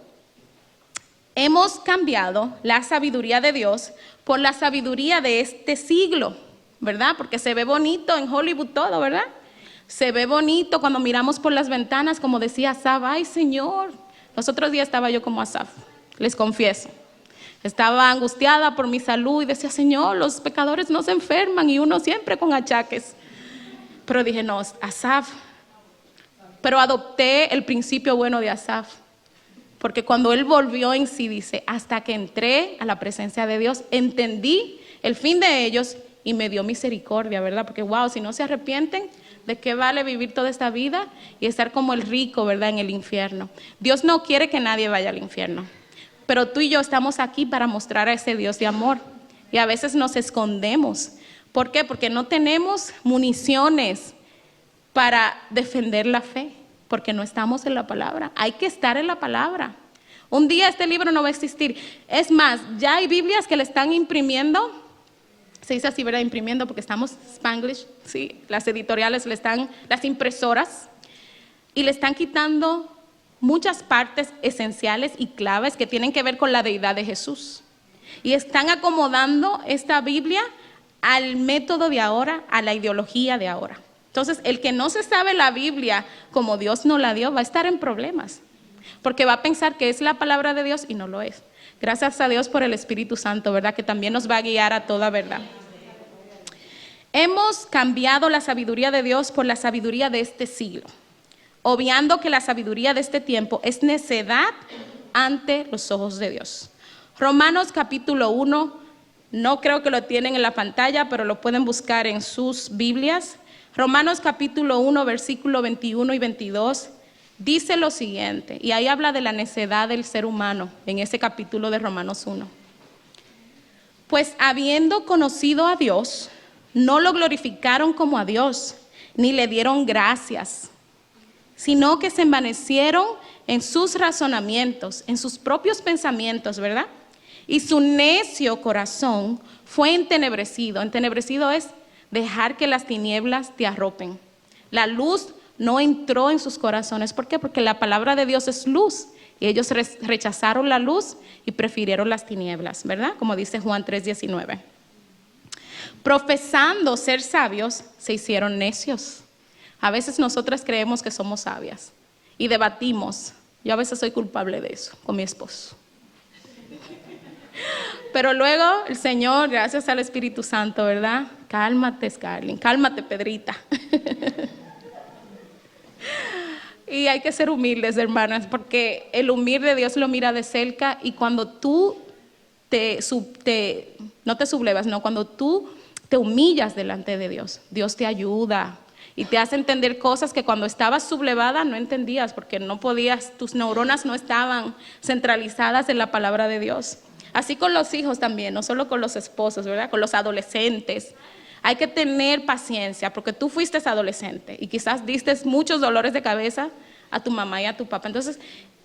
hemos cambiado la sabiduría de Dios por la sabiduría de este siglo, ¿verdad? Porque se ve bonito en Hollywood todo, ¿verdad? Se ve bonito cuando miramos por las ventanas, como decía Asaf, ay Señor. Los otros días estaba yo como Asaf, les confieso. Estaba angustiada por mi salud y decía, Señor, los pecadores no se enferman y uno siempre con achaques. Pero dije, no, Asaf. Pero adopté el principio bueno de Asaf. Porque cuando él volvió en sí, dice, hasta que entré a la presencia de Dios, entendí el fin de ellos y me dio misericordia, ¿verdad? Porque wow, si no se arrepienten, ¿de qué vale vivir toda esta vida y estar como el rico, ¿verdad?, en el infierno? Dios no quiere que nadie vaya al infierno, pero tú y yo estamos aquí para mostrar a ese Dios de amor. Y a veces nos escondemos. ¿Por qué? Porque no tenemos municiones para defender la fe, porque no estamos en la palabra. Hay que estar en la palabra. Un día este libro no va a existir. Es más, ya hay Biblias que le están imprimiendo. Se dice así, ¿verdad? Imprimiendo, porque estamos Spanglish, sí. Las editoriales las impresoras, y le están quitando muchas partes esenciales y claves que tienen que ver con la deidad de Jesús. Y están acomodando esta Biblia al método de ahora, a la ideología de ahora. Entonces, el que no se sabe la Biblia como Dios nos la dio, va a estar en problemas, porque va a pensar que es la palabra de Dios y no lo es. Gracias a Dios por el Espíritu Santo, ¿verdad?, que también nos va a guiar a toda verdad. Hemos cambiado la sabiduría de Dios por la sabiduría de este siglo, obviando que la sabiduría de este tiempo es necedad ante los ojos de Dios. Romanos capítulo 1, no creo que lo tienen en la pantalla, pero lo pueden buscar en sus Biblias. Romanos capítulo 1, versículo 21 y 22, dice lo siguiente, y ahí habla de la necedad del ser humano, en ese capítulo de Romanos 1. Pues habiendo conocido a Dios, no lo glorificaron como a Dios, ni le dieron gracias, sino que se envanecieron en sus razonamientos, en sus propios pensamientos, ¿verdad? Y su necio corazón fue entenebrecido. Entenebrecido es dejar que las tinieblas te arropen. La luz no entró en sus corazones. ¿Por qué? Porque la palabra de Dios es luz. Y ellos rechazaron la luz y prefirieron las tinieblas, ¿verdad? Como dice Juan 3:19. Profesando ser sabios, se hicieron necios. A veces nosotras creemos que somos sabias y debatimos. Yo a veces soy culpable de eso con mi esposo. Pero luego el Señor, gracias al Espíritu Santo, ¿verdad?, Cálmate, Scarlett, cálmate, Pedrita. Y hay que ser humildes, hermanas, porque el humilde Dios lo mira de cerca, y cuando tú no te sublevas, no, cuando tú te humillas delante de Dios, Dios te ayuda y te hace entender cosas que cuando estabas sublevada no entendías, porque no podías, tus neuronas no estaban centralizadas en la palabra de Dios. Así con los hijos también, no solo con los esposos, ¿verdad? Con los adolescentes. Hay que tener paciencia, porque tú fuiste adolescente y quizás diste muchos dolores de cabeza a tu mamá y a tu papá. Entonces,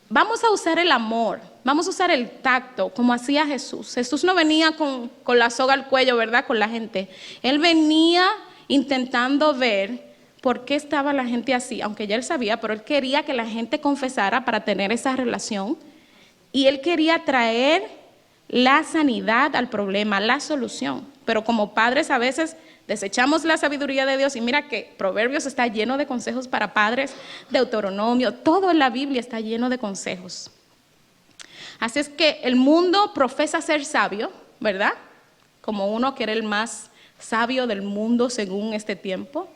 vamos a usar el amor, vamos a usar el tacto, como hacía Jesús. Jesús no venía con la soga al cuello, ¿verdad? Con la gente. Él venía intentando ver por qué estaba la gente así, aunque ya él sabía, pero él quería que la gente confesara para tener esa relación. Y él quería traer la sanidad al problema, la solución. Pero como padres a veces desechamos la sabiduría de Dios, y mira que Proverbios está lleno de consejos para padres, Deuteronomio, todo en la Biblia está lleno de consejos. Así es que el mundo profesa ser sabio, ¿verdad? Como uno que era el más sabio del mundo según este tiempo,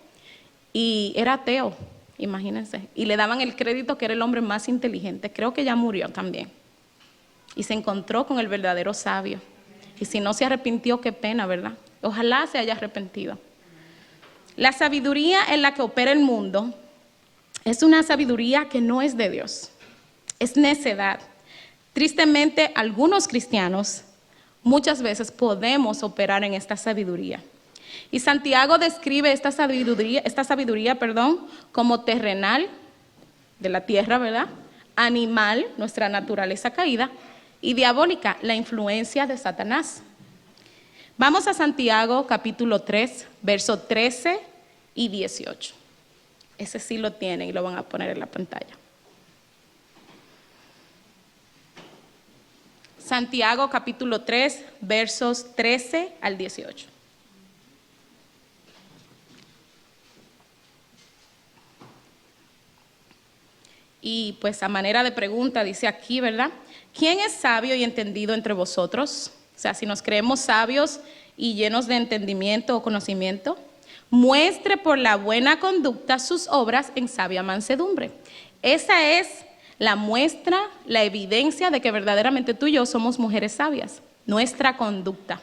y era ateo, imagínense, y le daban el crédito que era el hombre más inteligente. Creo que ya murió también, y se encontró con el verdadero sabio. Y si no se arrepintió, qué pena, ¿verdad? Ojalá se haya arrepentido. La sabiduría en la que opera el mundo es una sabiduría que no es de Dios. Es necedad. Tristemente, algunos cristianos muchas veces podemos operar en esta sabiduría. Y Santiago describe esta sabiduría, como terrenal, de la tierra, ¿verdad? Animal, nuestra naturaleza caída, y diabólica, la influencia de Satanás. Vamos a Santiago capítulo 3, versos 13 y 18. Ese sí lo tienen y lo van a poner en la pantalla. Santiago capítulo 3, versos 13 al 18. Y pues a manera de pregunta dice aquí, ¿verdad? ¿Quién es sabio y entendido entre vosotros? O sea, si nos creemos sabios y llenos de entendimiento o conocimiento, muestre por la buena conducta sus obras en sabia mansedumbre. Esa es la muestra, la evidencia de que verdaderamente tú y yo somos mujeres sabias, nuestra conducta.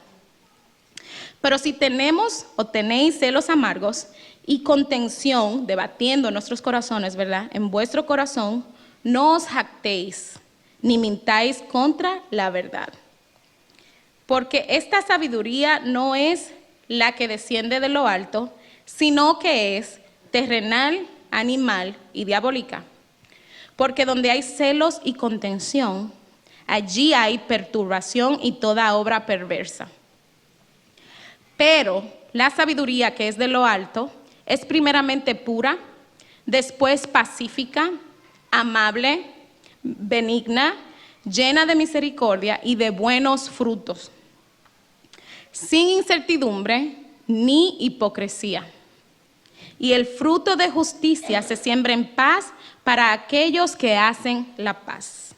Pero si tenemos o tenéis celos amargos y contención, debatiendo en nuestros corazones, ¿verdad? En vuestro corazón, no os jactéis, ni mintáis contra la verdad. Porque esta sabiduría no es la que desciende de lo alto, sino que es terrenal, animal y diabólica. Porque donde hay celos y contención, allí hay perturbación y toda obra perversa. Pero la sabiduría que es de lo alto es primeramente pura, después pacífica, amable, benigna, llena de misericordia y de buenos frutos, sin incertidumbre ni hipocresía. Y el fruto de justicia se siembra en paz para aquellos que hacen la paz.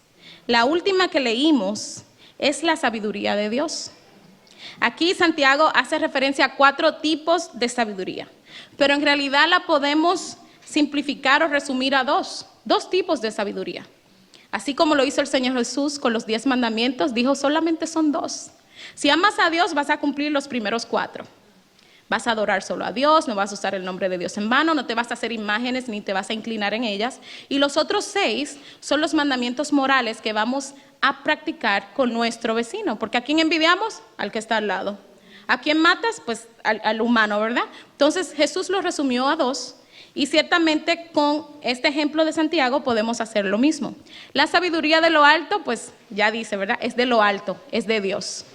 La última que leímos es la sabiduría de Dios. Aquí Santiago hace referencia a 4 tipos de sabiduría, pero en realidad la podemos simplificar o resumir a dos tipos de sabiduría. Así como lo hizo el Señor Jesús con los 10 mandamientos, dijo solamente son 2. Si amas a Dios, vas a cumplir los primeros 4. Vas a adorar solo a Dios, no vas a usar el nombre de Dios en vano, no te vas a hacer imágenes ni te vas a inclinar en ellas. Y los otros 6 son los mandamientos morales que vamos a practicar con nuestro vecino. Porque ¿a quién envidiamos? Al que está al lado. ¿A quién matas? Pues al humano, ¿verdad? Entonces Jesús lo resumió a 2. Y ciertamente con este ejemplo de Santiago podemos hacer lo mismo. La sabiduría de lo alto, pues ya dice, ¿verdad? Es de lo alto, es de Dios.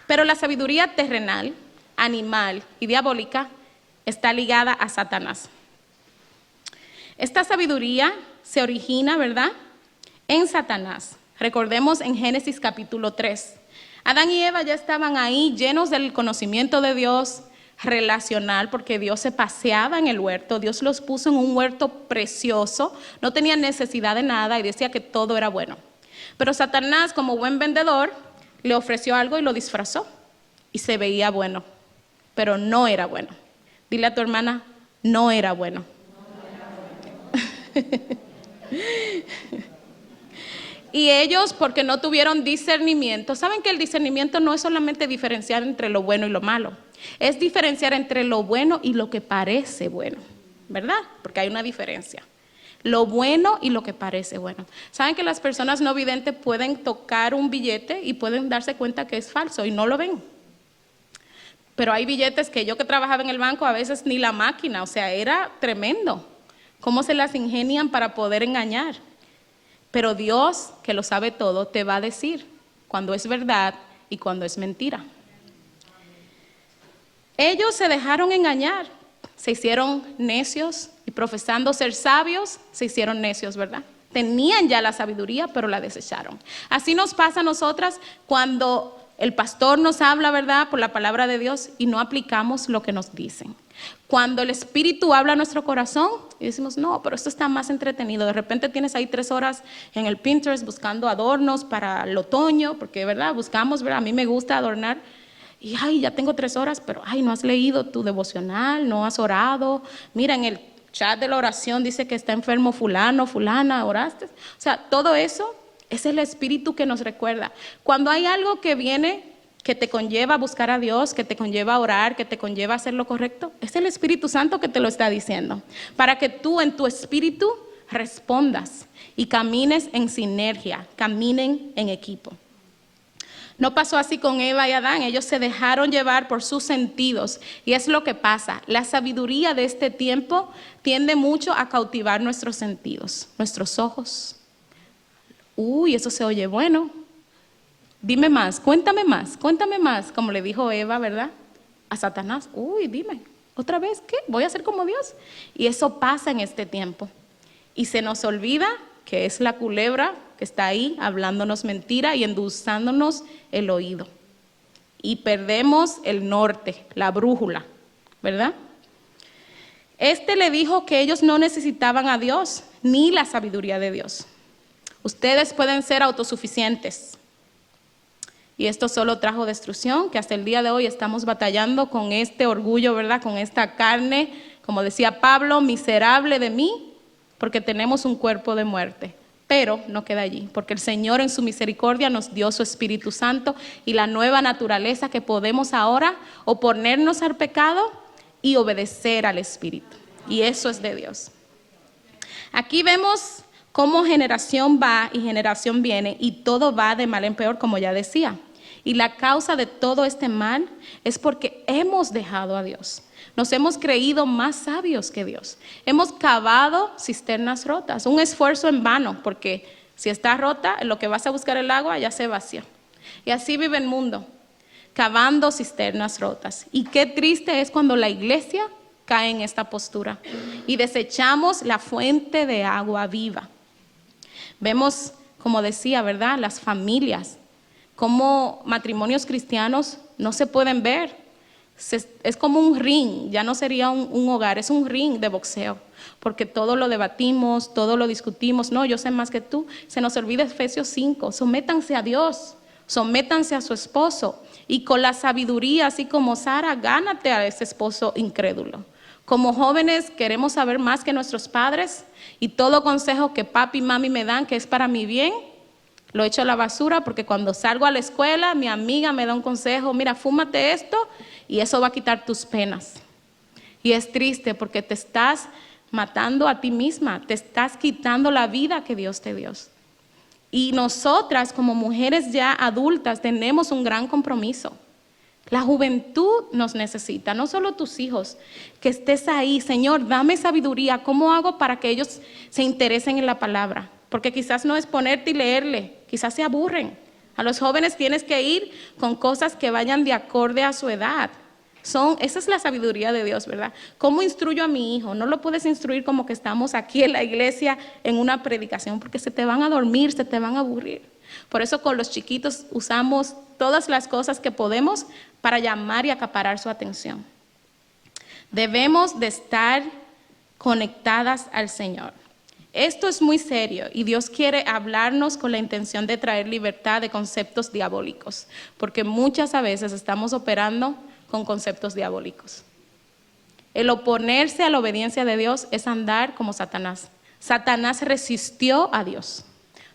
Pero la sabiduría terrenal, animal y diabólica está ligada a Satanás. Esta sabiduría se origina, ¿verdad?, en Satanás. Recordemos en Génesis capítulo 3. Adán y Eva ya estaban ahí llenos del conocimiento de Dios relacional, porque Dios se paseaba en el huerto, Dios los puso en un huerto precioso, no tenían necesidad de nada y decía que todo era bueno. Pero Satanás, como buen vendedor, le ofreció algo y lo disfrazó y se veía bueno. pero no era bueno. Dile a tu hermana, no era bueno. Y ellos, porque no tuvieron discernimiento, saben que el discernimiento no es solamente diferenciar entre lo bueno y lo malo, es diferenciar entre lo bueno y lo que parece bueno, ¿verdad? Porque hay una diferencia. Lo bueno y lo que parece bueno. Saben que las personas no videntes pueden tocar un billete y pueden darse cuenta que es falso y no lo ven. Pero hay billetes que yo que trabajaba en el banco, a veces ni la máquina, o sea, era tremendo cómo se las ingenian para poder engañar. Pero Dios, que lo sabe todo, te va a decir cuando es verdad y cuando es mentira. Ellos se dejaron engañar, se hicieron necios y profesando ser sabios, se hicieron necios, ¿verdad? Tenían ya la sabiduría, pero la desecharon. Así nos pasa a nosotras cuando el pastor nos habla, ¿verdad?, por la palabra de Dios y no aplicamos lo que nos dicen. Cuando el Espíritu habla a nuestro corazón y decimos, no, pero esto está más entretenido. De repente tienes ahí 3 horas en el Pinterest buscando adornos para el otoño, porque, ¿verdad?, buscamos, ¿verdad? A mí me gusta adornar. Y, ay, ya tengo 3 horas, pero, ay, no has leído tu devocional, no has orado. Mira, en el chat de la oración dice que está enfermo fulano, fulana, ¿oraste? O sea, todo eso es el Espíritu que nos recuerda. Cuando hay algo que viene que te conlleva a buscar a Dios, que te conlleva a orar, que te conlleva a hacer lo correcto, es el Espíritu Santo que te lo está diciendo, para que tú en tu espíritu respondas y camines en sinergia, caminen en equipo. No pasó así con Eva y Adán, ellos se dejaron llevar por sus sentidos y es lo que pasa. La sabiduría de este tiempo tiende mucho a cautivar nuestros sentidos, nuestros ojos. Uy, eso se oye bueno. Dime más, cuéntame más, como le dijo Eva, ¿verdad?, a Satanás. Uy, dime, ¿otra vez qué? ¿Voy a ser como Dios? Y eso pasa en este tiempo. Y se nos olvida que es la culebra que está ahí hablándonos mentira y endulzándonos el oído. Y perdemos el norte, la brújula, ¿verdad? Le dijo que ellos no necesitaban a Dios ni la sabiduría de Dios. Ustedes pueden ser autosuficientes. Y esto solo trajo destrucción, que hasta el día de hoy estamos batallando con este orgullo, ¿verdad?, con esta carne, como decía Pablo, miserable de mí, porque tenemos un cuerpo de muerte. Pero no queda allí, porque el Señor en su misericordia nos dio su Espíritu Santo y la nueva naturaleza que podemos ahora oponernos al pecado y obedecer al Espíritu. Y eso es de Dios. Aquí vemos cómo generación va y generación viene y todo va de mal en peor, como ya decía. Y la causa de todo este mal es porque hemos dejado a Dios. Nos hemos creído más sabios que Dios. Hemos cavado cisternas rotas, un esfuerzo en vano, porque si está rota, en lo que vas a buscar el agua ya se vacía. Y así vive el mundo, cavando cisternas rotas. Y qué triste es cuando la iglesia cae en esta postura y desechamos la fuente de agua viva. Vemos, como decía, ¿verdad?, las familias, cómo matrimonios cristianos no se pueden ver. Es como un ring, ya no sería un hogar, es un ring de boxeo, porque todo lo debatimos, todo lo discutimos. No, yo sé más que tú. Se nos olvida Efesios 5, sométanse a Dios, sométanse a su esposo, y con la sabiduría, así como Sara, gánate a ese esposo incrédulo. Como jóvenes queremos saber más que nuestros padres, y todo consejo que papi y mami me dan, que es para mi bien, lo echo a la basura, porque cuando salgo a la escuela, mi amiga me da un consejo, mira, fúmate esto, y eso va a quitar tus penas. Y es triste porque te estás matando a ti misma, te estás quitando la vida que Dios te dio. Y nosotras, como mujeres ya adultas, tenemos un gran compromiso. La juventud nos necesita, no solo tus hijos, que estés ahí. Señor, dame sabiduría. ¿Cómo hago para que ellos se interesen en la palabra? Porque quizás no es ponerte y leerle, quizás se aburren. A los jóvenes tienes que ir con cosas que vayan de acorde a su edad. Esa es la sabiduría de Dios, ¿verdad? ¿Cómo instruyo a mi hijo? No lo puedes instruir como que estamos aquí en la iglesia en una predicación, porque se te van a dormir, se te van a aburrir. Por eso con los chiquitos usamos todas las cosas que podemos para llamar y acaparar su atención. Debemos de estar conectadas al Señor. Esto es muy serio y Dios quiere hablarnos con la intención de traer libertad de conceptos diabólicos, porque muchas veces estamos operando con conceptos diabólicos. El oponerse a la obediencia de Dios es andar como Satanás. Satanás resistió a Dios,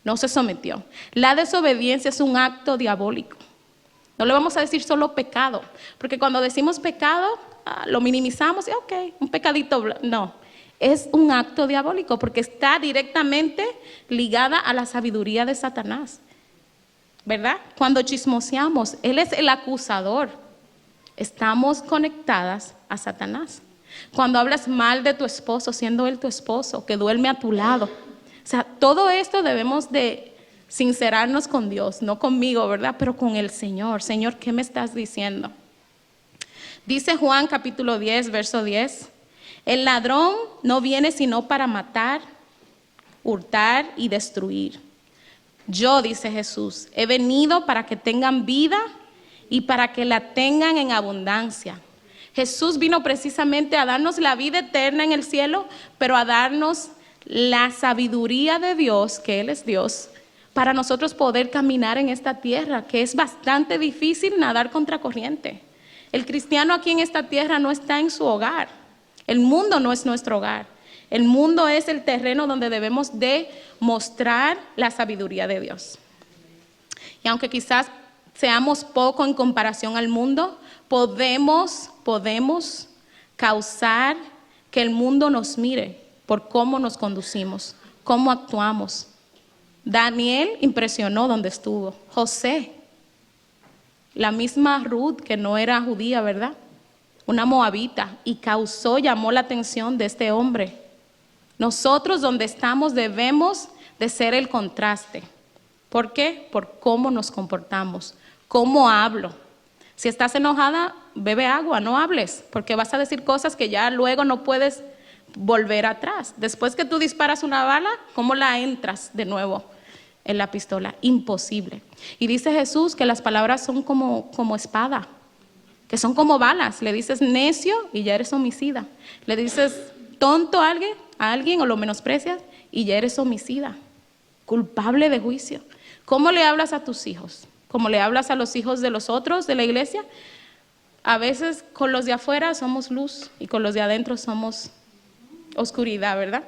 no se sometió. La desobediencia es un acto diabólico. No le vamos a decir solo pecado, porque cuando decimos pecado, lo minimizamos y ok, un pecadito. No, es un acto diabólico porque está directamente ligada a la sabiduría de Satanás, ¿verdad? Cuando chismoseamos, él es el acusador. Estamos conectadas a Satanás. Cuando hablas mal de tu esposo, siendo él tu esposo, que duerme a tu lado. O sea, todo esto debemos de sincerarnos con Dios, no conmigo, ¿verdad? Pero con el Señor. Señor, ¿qué me estás diciendo? Dice Juan capítulo 10, verso 10. El ladrón no viene sino para matar, hurtar y destruir. Yo, dice Jesús, he venido para que tengan vida y para que la tengan en abundancia. Jesús vino precisamente a darnos la vida eterna en el cielo, pero a darnos la sabiduría de Dios, que Él es Dios, para nosotros poder caminar en esta tierra, que es bastante difícil nadar contracorriente. El cristiano aquí en esta tierra no está en su hogar. El mundo no es nuestro hogar. El mundo es el terreno donde debemos de mostrar la sabiduría de Dios. Y aunque quizás seamos poco en comparación al mundo, podemos causar que el mundo nos mire por cómo nos conducimos, cómo actuamos. Daniel impresionó donde estuvo. José, la misma Ruth, que no era judía, ¿verdad? Una moabita, y llamó la atención de este hombre. Nosotros donde estamos debemos de ser el contraste. ¿Por qué? Por cómo nos comportamos, cómo hablo. Si estás enojada, bebe agua, no hables, porque vas a decir cosas que ya luego no puedes volver atrás. Después que tú disparas una bala, ¿cómo la entras de nuevo en la pistola? Imposible. Y dice Jesús que las palabras son como espada, que son como balas. Le dices necio y ya eres homicida. Le dices tonto a alguien o lo menosprecias y ya eres homicida, culpable de juicio. ¿Cómo le hablas a tus hijos? ¿Cómo le hablas a los hijos de los otros de la iglesia? A veces con los de afuera somos luz y con los de adentro somos oscuridad, ¿verdad?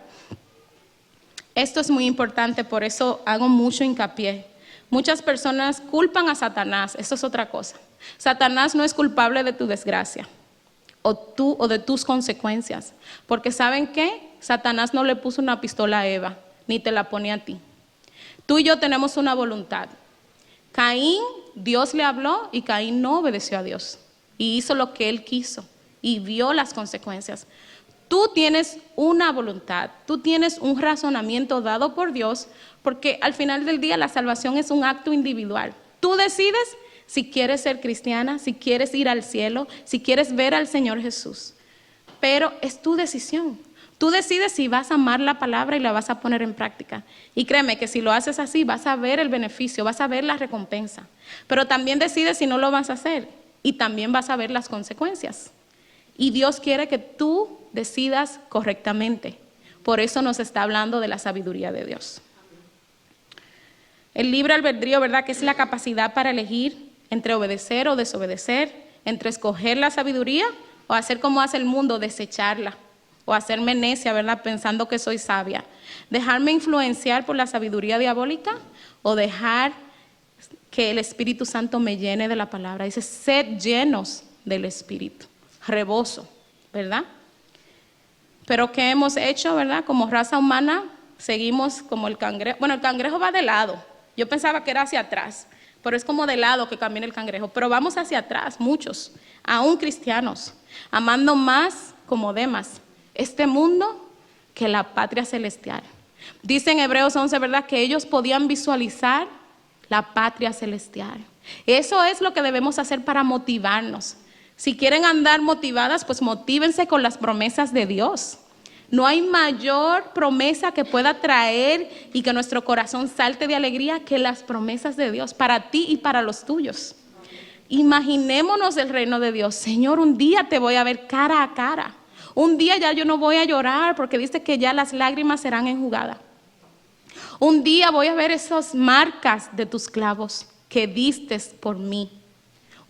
Esto es muy importante, por eso hago mucho hincapié. Muchas personas culpan a Satanás, eso es otra cosa. Satanás no es culpable de tu desgracia o de tus consecuencias, porque ¿saben qué? Satanás no le puso una pistola a Eva, ni te la pone a ti. Tú y yo tenemos una voluntad. Caín, Dios le habló y Caín no obedeció a Dios y hizo lo que él quiso y vio las consecuencias. Tú tienes una voluntad, tú tienes un razonamiento dado por Dios, porque al final del día la salvación es un acto individual. Tú decides si quieres ser cristiana, si quieres ir al cielo, si quieres ver al Señor Jesús, pero es tu decisión. Tú decides si vas a amar la palabra y la vas a poner en práctica. Y créeme que si lo haces así, vas a ver el beneficio, vas a ver la recompensa. Pero también decides si no lo vas a hacer y también vas a ver las consecuencias. Y Dios quiere que tú decidas correctamente. Por eso nos está hablando de la sabiduría de Dios. El libre albedrío, ¿verdad? Que es la capacidad para elegir entre obedecer o desobedecer, entre escoger la sabiduría o hacer como hace el mundo, desecharla. O hacerme necia, ¿verdad? Pensando que soy sabia. Dejarme influenciar por la sabiduría diabólica o dejar que el Espíritu Santo me llene de la palabra. Dice, sed llenos del Espíritu. Reboso, ¿verdad? Pero ¿qué hemos hecho, verdad? Como raza humana, seguimos como el cangrejo. Bueno, el cangrejo va de lado. Yo pensaba que era hacia atrás, pero es como de lado que camina el cangrejo. Pero vamos hacia atrás, muchos, aún cristianos, amando más como Demas este mundo que la patria celestial. Dice en Hebreos 11, ¿verdad? Que ellos podían visualizar la patria celestial. Eso es lo que debemos hacer para motivarnos. Si quieren andar motivadas, pues motívense con las promesas de Dios. No hay mayor promesa que pueda traer y que nuestro corazón salte de alegría que las promesas de Dios para ti y para los tuyos. Imaginémonos el reino de Dios. Señor, un día te voy a ver cara a cara. Un día ya yo no voy a llorar porque dice que ya las lágrimas serán enjugadas. Un día voy a ver esas marcas de tus clavos que diste por mí.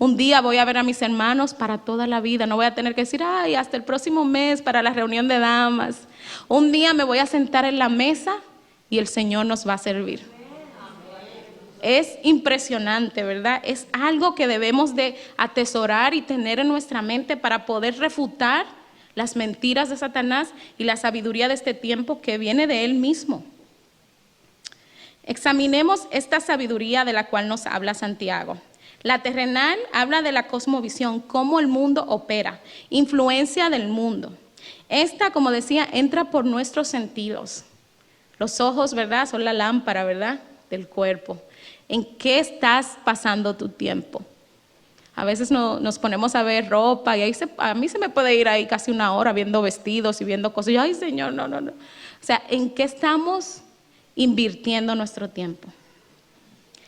Un día voy a ver a mis hermanos para toda la vida. No voy a tener que decir, ay, hasta el próximo mes para la reunión de damas. Un día me voy a sentar en la mesa y el Señor nos va a servir. Es impresionante, ¿verdad? Es algo que debemos de atesorar y tener en nuestra mente para poder refutar las mentiras de Satanás y la sabiduría de este tiempo que viene de él mismo. Examinemos esta sabiduría de la cual nos habla Santiago. La terrenal habla de la cosmovisión, cómo el mundo opera, influencia del mundo. Esta, como decía, entra por nuestros sentidos. Los ojos, ¿verdad?, son la lámpara, ¿verdad?, del cuerpo. ¿En qué estás pasando tu tiempo? A veces nos ponemos a ver ropa y a mí se me puede ir ahí casi una hora viendo vestidos y viendo cosas. Y ay, Señor, no. O sea, ¿en qué estamos invirtiendo nuestro tiempo?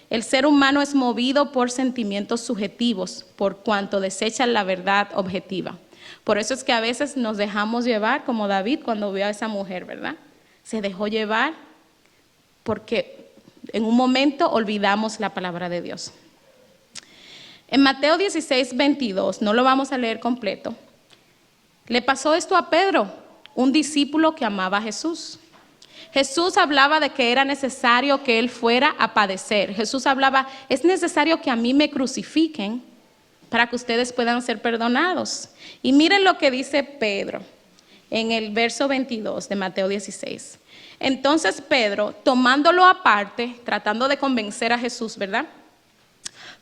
El ser humano es movido por sentimientos subjetivos, por cuanto desechan la verdad objetiva. Por eso es que a veces nos dejamos llevar, como David cuando vio a esa mujer, ¿verdad? Se dejó llevar porque en un momento olvidamos la palabra de Dios. En Mateo 16, 22, no lo vamos a leer completo, le pasó esto a Pedro, un discípulo que amaba a Jesús. Jesús hablaba de que era necesario que él fuera a padecer. Jesús hablaba, es necesario que a mí me crucifiquen para que ustedes puedan ser perdonados. Y miren lo que dice Pedro en el verso 22 de Mateo 16. Entonces Pedro, tomándolo aparte, tratando de convencer a Jesús, ¿verdad?,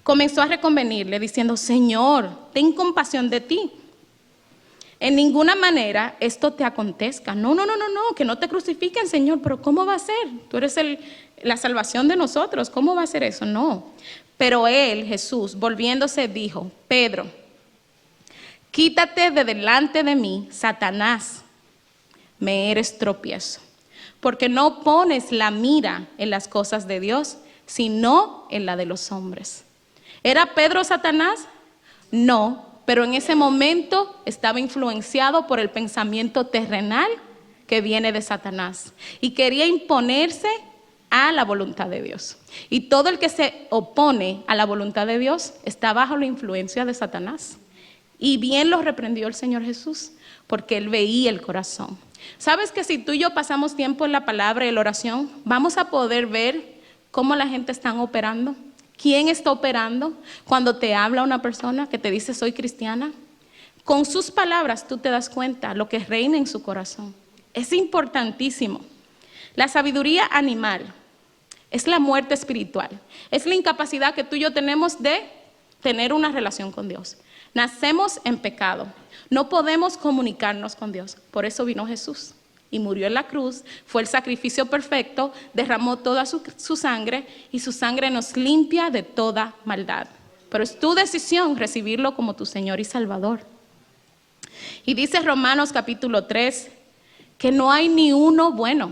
comenzó a reconvenirle diciendo, Señor, ten compasión de ti. En ninguna manera esto te acontezca. No, que no te crucifiquen, Señor, pero ¿cómo va a ser? Tú eres la salvación de nosotros, ¿cómo va a ser eso? No. Pero él, Jesús, volviéndose, dijo, Pedro, quítate de delante de mí, Satanás, me eres tropiezo, porque no pones la mira en las cosas de Dios, sino en la de los hombres. ¿Era Pedro Satanás? No, pero en ese momento estaba influenciado por el pensamiento terrenal que viene de Satanás y quería imponerse a la voluntad de Dios. Y todo el que se opone a la voluntad de Dios está bajo la influencia de Satanás. Y bien lo reprendió el Señor Jesús, porque él veía el corazón. ¿Sabes que si tú y yo pasamos tiempo en la palabra y en la oración, vamos a poder ver cómo la gente está operando? ¿Quién está operando cuando te habla una persona que te dice soy cristiana? Con sus palabras tú te das cuenta lo que reina en su corazón. Es importantísimo. La sabiduría animal es la muerte espiritual. Es la incapacidad que tú y yo tenemos de tener una relación con Dios. Nacemos en pecado. No podemos comunicarnos con Dios. Por eso vino Jesús y murió en la cruz, fue el sacrificio perfecto, derramó toda su sangre y su sangre nos limpia de toda maldad. Pero es tu decisión recibirlo como tu Señor y Salvador. Y dice Romanos capítulo 3 que no hay ni uno bueno,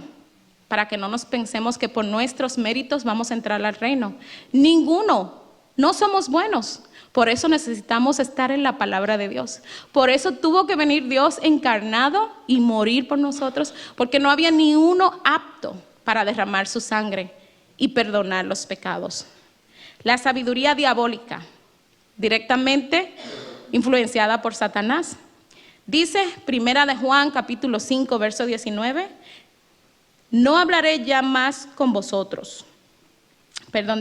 para que no nos pensemos que por nuestros méritos vamos a entrar al reino. Ninguno, no somos buenos. Por eso necesitamos estar en la palabra de Dios. Por eso tuvo que venir Dios encarnado y morir por nosotros, porque no había ni uno apto para derramar su sangre y perdonar los pecados. La sabiduría diabólica, directamente influenciada por Satanás. Dice Primera de Juan, capítulo 5, verso 19, no hablaré ya más con vosotros.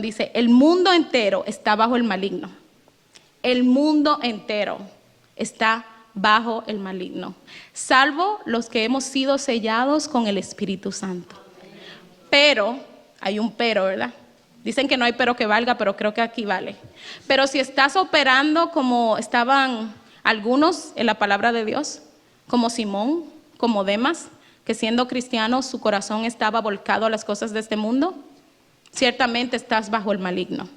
Dice, el mundo entero está bajo el maligno. El mundo entero está bajo el maligno, salvo los que hemos sido sellados con el Espíritu Santo. Pero, hay un pero, ¿verdad? Dicen que no hay pero que valga, pero creo que aquí vale. Pero si estás operando como estaban algunos en la palabra de Dios, como Simón, como Demas, que siendo cristianos su corazón estaba volcado a las cosas de este mundo, ciertamente estás bajo el maligno.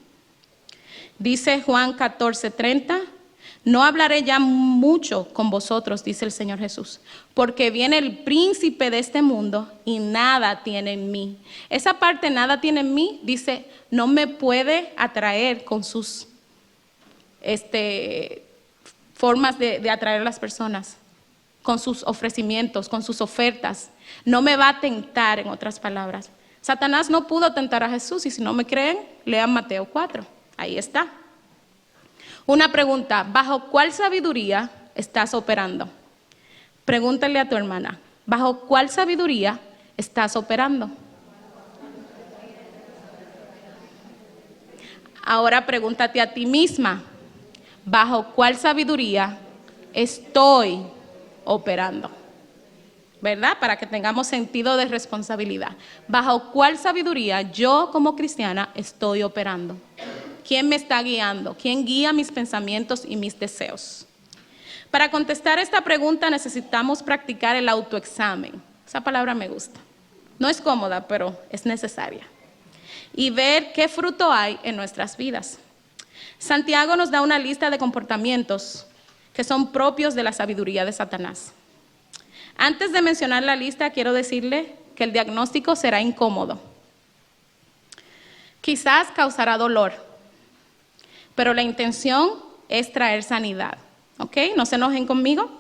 Dice Juan 14:30, no hablaré ya mucho con vosotros, dice el Señor Jesús, porque viene el príncipe de este mundo y nada tiene en mí. Esa parte, nada tiene en mí, dice, no me puede atraer con sus formas de atraer a las personas, con sus ofrecimientos, con sus ofertas. No me va a tentar, en otras palabras. Satanás no pudo tentar a Jesús y si no me creen, lean Mateo 4. Ahí está. Una pregunta, ¿bajo cuál sabiduría estás operando? Pregúntale a tu hermana, ¿bajo cuál sabiduría estás operando? Ahora pregúntate a ti misma, ¿bajo cuál sabiduría estoy operando? ¿Verdad? Para que tengamos sentido de responsabilidad. ¿Bajo cuál sabiduría yo como cristiana estoy operando? ¿Quién me está guiando? ¿Quién guía mis pensamientos y mis deseos? Para contestar esta pregunta necesitamos practicar el autoexamen. Esa palabra me gusta. No es cómoda, pero es necesaria. Y ver qué fruto hay en nuestras vidas. Santiago nos da una lista de comportamientos que son propios de la sabiduría de Satanás. Antes de mencionar la lista, quiero decirle que el diagnóstico será incómodo. Quizás causará dolor, pero la intención es traer sanidad. ¿Ok? No se enojen conmigo.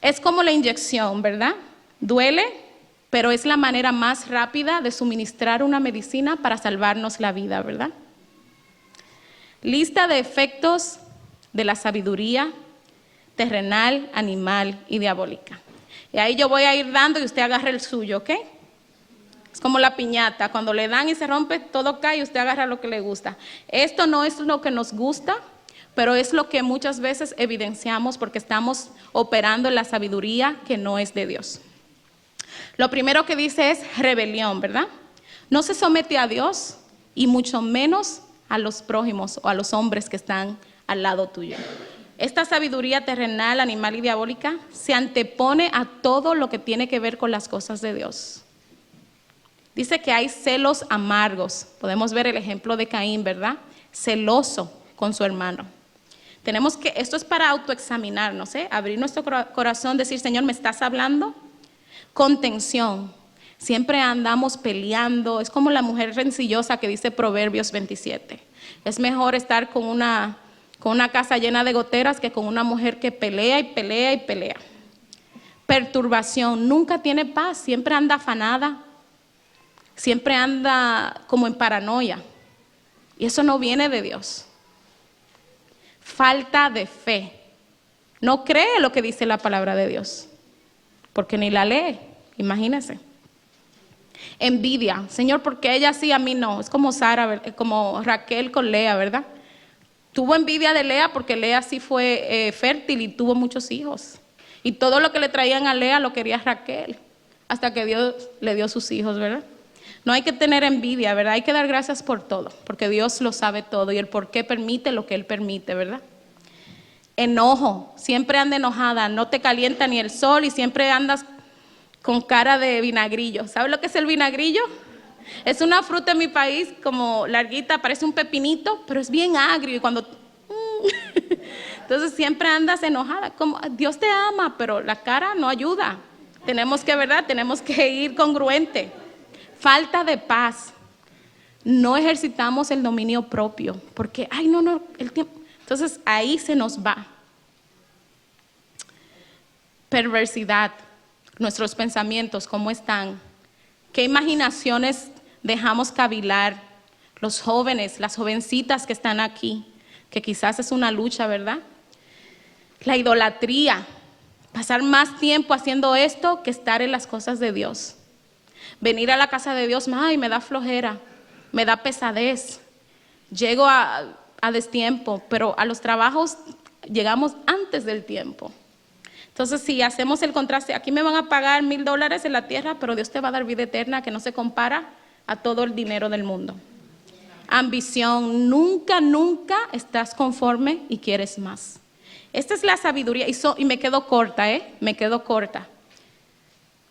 Es como la inyección, ¿verdad? Duele, pero es la manera más rápida de suministrar una medicina para salvarnos la vida, ¿verdad? Lista de efectos de la sabiduría terrenal, animal y diabólica. Y ahí yo voy a ir dando y usted agarra el suyo, ¿ok? Es como la piñata, cuando le dan y se rompe, todo cae y usted agarra lo que le gusta. Esto no es lo que nos gusta, pero es lo que muchas veces evidenciamos porque estamos operando en la sabiduría que no es de Dios. Lo primero que dice es rebelión, ¿verdad? No se somete a Dios y mucho menos a los prójimos o a los hombres que están al lado tuyo. Esta sabiduría terrenal, animal y diabólica se antepone a todo lo que tiene que ver con las cosas de Dios. Dice que hay celos amargos. Podemos ver el ejemplo de Caín, ¿verdad? Celoso con su hermano. Esto es para autoexaminarnos, abrir nuestro corazón, decir, Señor, ¿me estás hablando? Contención. Siempre andamos peleando. Es como la mujer rencillosa que dice Proverbios 27. Es mejor estar con una casa llena de goteras que con una mujer que pelea y pelea y pelea. Perturbación, nunca tiene paz, siempre anda afanada, siempre anda como en paranoia. Y eso no viene de Dios. Falta de fe. No cree lo que dice la palabra de Dios, porque ni la lee, imagínense. Envidia, Señor, porque ella sí, a mí no. Es como como Raquel con Lea, ¿verdad? Tuvo envidia de Lea porque Lea sí fue fértil y tuvo muchos hijos. Y todo lo que le traían a Lea lo quería Raquel, hasta que Dios le dio sus hijos, ¿verdad? No hay que tener envidia, ¿verdad? Hay que dar gracias por todo, porque Dios lo sabe todo y el por qué permite lo que Él permite, ¿verdad? Enojo, siempre anda enojada, no te calienta ni el sol y siempre andas con cara de vinagrillo. ¿Sabes lo que es el vinagrillo? Es una fruta en mi país como larguita, parece un pepinito, pero es bien agrio y cuando... Entonces siempre andas enojada, como Dios te ama, pero la cara no ayuda. Tenemos que ir congruente. Falta de paz. No ejercitamos el dominio propio, porque, el tiempo. Entonces ahí se nos va. Perversidad. Nuestros pensamientos, ¿cómo están? ¿Qué imaginaciones dejamos cavilar? Los jóvenes, las jovencitas que están aquí, que quizás es una lucha, ¿verdad? La idolatría, pasar más tiempo haciendo esto que estar en las cosas de Dios. Venir a la casa de Dios, me da flojera, me da pesadez. Llego a destiempo, pero a los trabajos llegamos antes del tiempo. Entonces, si hacemos el contraste, aquí me van a pagar $1,000 en la tierra, pero Dios te va a dar vida eterna que no se compara a todo el dinero del mundo. Ambición, nunca estás conforme y quieres más. Esta es la sabiduría, y me quedo corta, me quedo corta.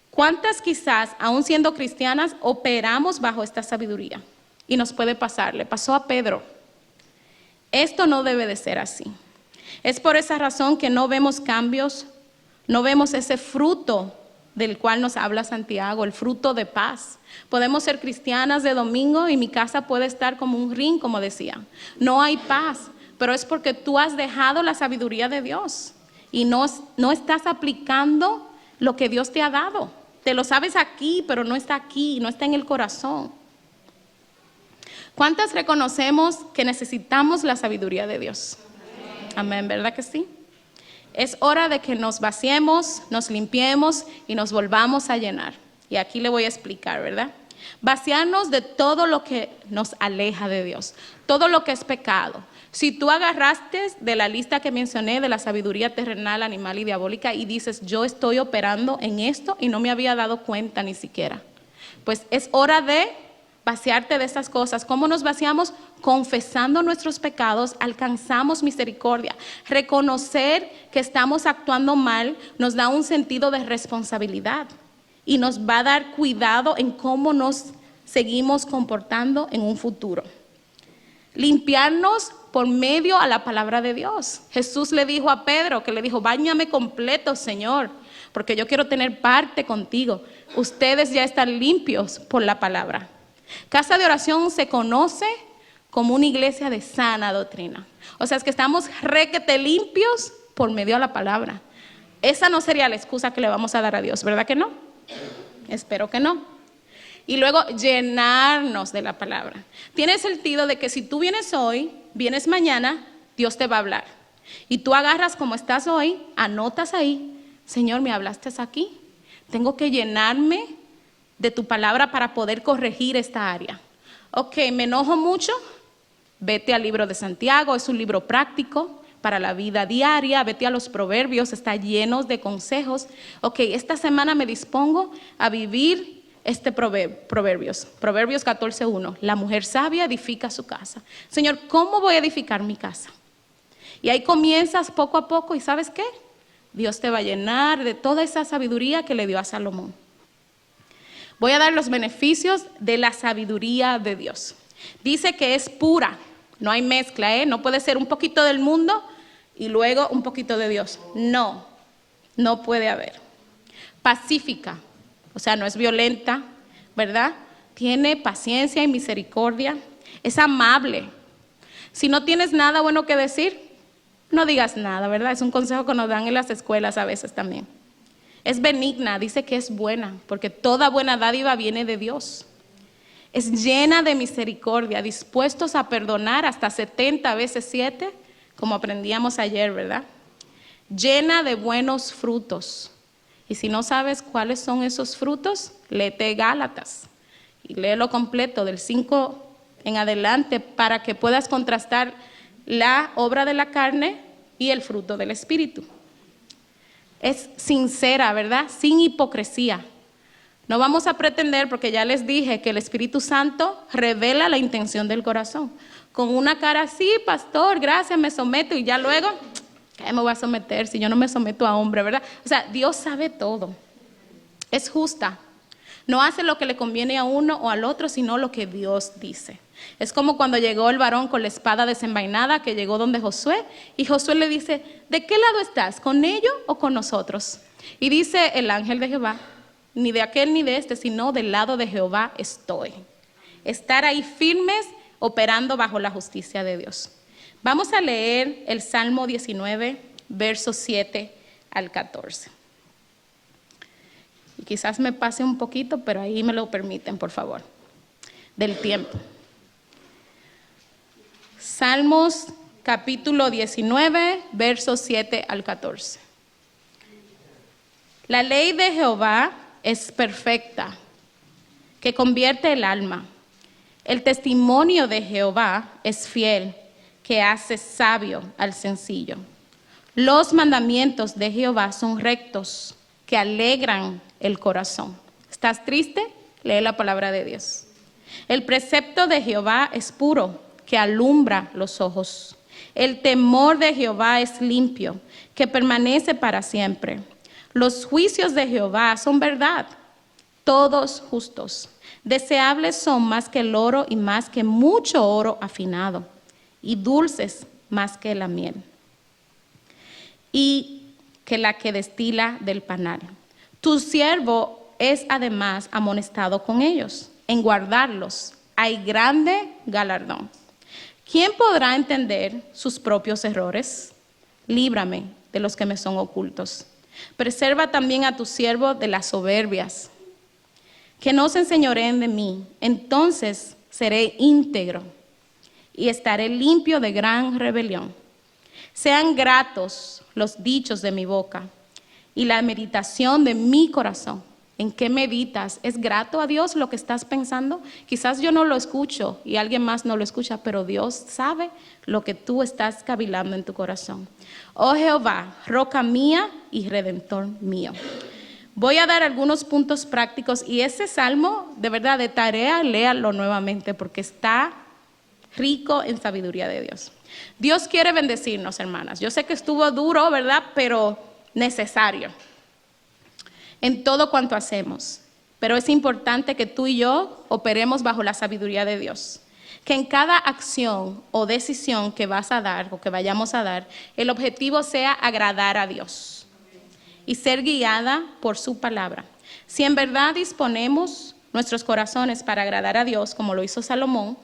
¿Cuántas quizás, aún siendo cristianas, operamos bajo esta sabiduría? Y nos puede pasar, le pasó a Pedro. Esto no debe de ser así. Es por esa razón que no vemos cambios, no vemos ese fruto del cual nos habla Santiago, el fruto de paz. Podemos ser cristianas de domingo y mi casa puede estar como un ring, como decía. No hay paz, pero es porque tú has dejado la sabiduría de Dios y no estás aplicando lo que Dios te ha dado. Te lo sabes aquí, pero no está aquí, no está en el corazón. ¿Cuántas reconocemos que necesitamos la sabiduría de Dios? Amén, ¿verdad que sí? Es hora de que nos vaciemos, nos limpiemos y nos volvamos a llenar. Y aquí le voy a explicar, ¿verdad? Vaciarnos de todo lo que nos aleja de Dios, todo lo que es pecado. Si tú agarraste de la lista que mencioné de la sabiduría terrenal, animal y diabólica y dices, yo estoy operando en esto y no me había dado cuenta ni siquiera, pues es hora de vaciarte de esas cosas. ¿Cómo nos vaciamos? Confesando nuestros pecados, alcanzamos misericordia. Reconocer que estamos actuando mal nos da un sentido de responsabilidad y nos va a dar cuidado en cómo nos seguimos comportando en un futuro. Limpiarnos por medio a la palabra de Dios. Jesús le dijo a Pedro, que le dijo, báñame completo, Señor, porque yo quiero tener parte contigo. Ustedes ya están limpios por la palabra. Casa de oración se conoce como una iglesia de sana doctrina. O sea, es que estamos requete limpios por medio a la palabra. Esa no sería la excusa que le vamos a dar a Dios, ¿verdad que no? Espero que no. Y luego llenarnos de la palabra. Tiene sentido de que si tú vienes hoy, vienes mañana, Dios te va a hablar. Y tú agarras como estás hoy, anotas ahí, Señor, ¿me hablaste aquí? Tengo que llenarme de tu palabra para poder corregir esta área. Ok, me enojo mucho, vete al libro de Santiago, es un libro práctico para la vida diaria, vete a los proverbios, está lleno de consejos. Ok, esta semana me dispongo a vivir Proverbios 14:1, la mujer sabia edifica su casa. Señor, ¿cómo voy a edificar mi casa? Y ahí comienzas poco a poco y ¿sabes qué? Dios te va a llenar de toda esa sabiduría que le dio a Salomón. Voy a dar los beneficios de la sabiduría de Dios. Dice que es pura, no hay mezcla, no puede ser un poquito del mundo y luego un poquito de Dios. No puede haber. Pacífica. O sea, no es violenta, ¿verdad? Tiene paciencia y misericordia. Es amable. Si no tienes nada bueno que decir, no digas nada, ¿verdad? Es un consejo que nos dan en las escuelas a veces también. Es benigna, dice que es buena, porque toda buena dádiva viene de Dios. Es llena de misericordia, dispuestos a perdonar hasta 70 veces 7, como aprendíamos ayer, ¿verdad? Llena de buenos frutos. Y si no sabes cuáles son esos frutos, léete Gálatas y léelo completo del 5 en adelante para que puedas contrastar la obra de la carne y el fruto del Espíritu. Es sincera, ¿verdad? Sin hipocresía. No vamos a pretender, porque ya les dije que el Espíritu Santo revela la intención del corazón. Con una cara así, pastor, gracias, me someto y ya luego... ¿Qué me voy a someter si yo no me someto a hombre, verdad? O sea, Dios sabe todo. Es justa. No hace lo que le conviene a uno o al otro, sino lo que Dios dice. Es como cuando llegó el varón con la espada desenvainada, que llegó donde Josué, y Josué le dice, ¿de qué lado estás? ¿Con ellos o con nosotros? Y dice el ángel de Jehová, ni de aquel ni de este, sino del lado de Jehová estoy. Estar ahí firmes, operando bajo la justicia de Dios. Vamos a leer el Salmo 19, versos 7 al 14. Y quizás me pase un poquito, pero ahí me lo permiten, por favor, del tiempo. Salmos capítulo 19, versos 7 al 14. La ley de Jehová es perfecta, que convierte el alma. El testimonio de Jehová es fiel, que hace sabio al sencillo. Los mandamientos de Jehová son rectos, que alegran el corazón. ¿Estás triste? Lee la palabra de Dios. El precepto de Jehová es puro, que alumbra los ojos. El temor de Jehová es limpio, que permanece para siempre. Los juicios de Jehová son verdad, todos justos. Deseables son más que el oro y más que mucho oro afinado, y dulces más que la miel, y que la que destila del panal. Tu siervo es además amonestado con ellos, en guardarlos hay grande galardón. ¿Quién podrá entender sus propios errores? Líbrame de los que me son ocultos. Preserva también a tu siervo de las soberbias, que no se enseñoreen de mí. Entonces seré íntegro y estaré limpio de gran rebelión. Sean gratos los dichos de mi boca y la meditación de mi corazón. ¿En qué meditas? ¿Es grato a Dios lo que estás pensando? Quizás yo no lo escucho y alguien más no lo escucha, pero Dios sabe lo que tú estás cavilando en tu corazón. Oh Jehová, roca mía y redentor mío. Voy a dar algunos puntos prácticos y ese salmo, de verdad, de tarea, léalo nuevamente porque está rico en sabiduría de Dios. Dios quiere bendecirnos, hermanas. Yo sé que estuvo duro, ¿verdad? Pero necesario en todo cuanto hacemos. Pero es importante que tú y yo operemos bajo la sabiduría de Dios. Que en cada acción o decisión que vas a dar o que vayamos a dar, el objetivo sea agradar a Dios y ser guiada por su palabra. Si en verdad disponemos nuestros corazones para agradar a Dios, como lo hizo Salomón,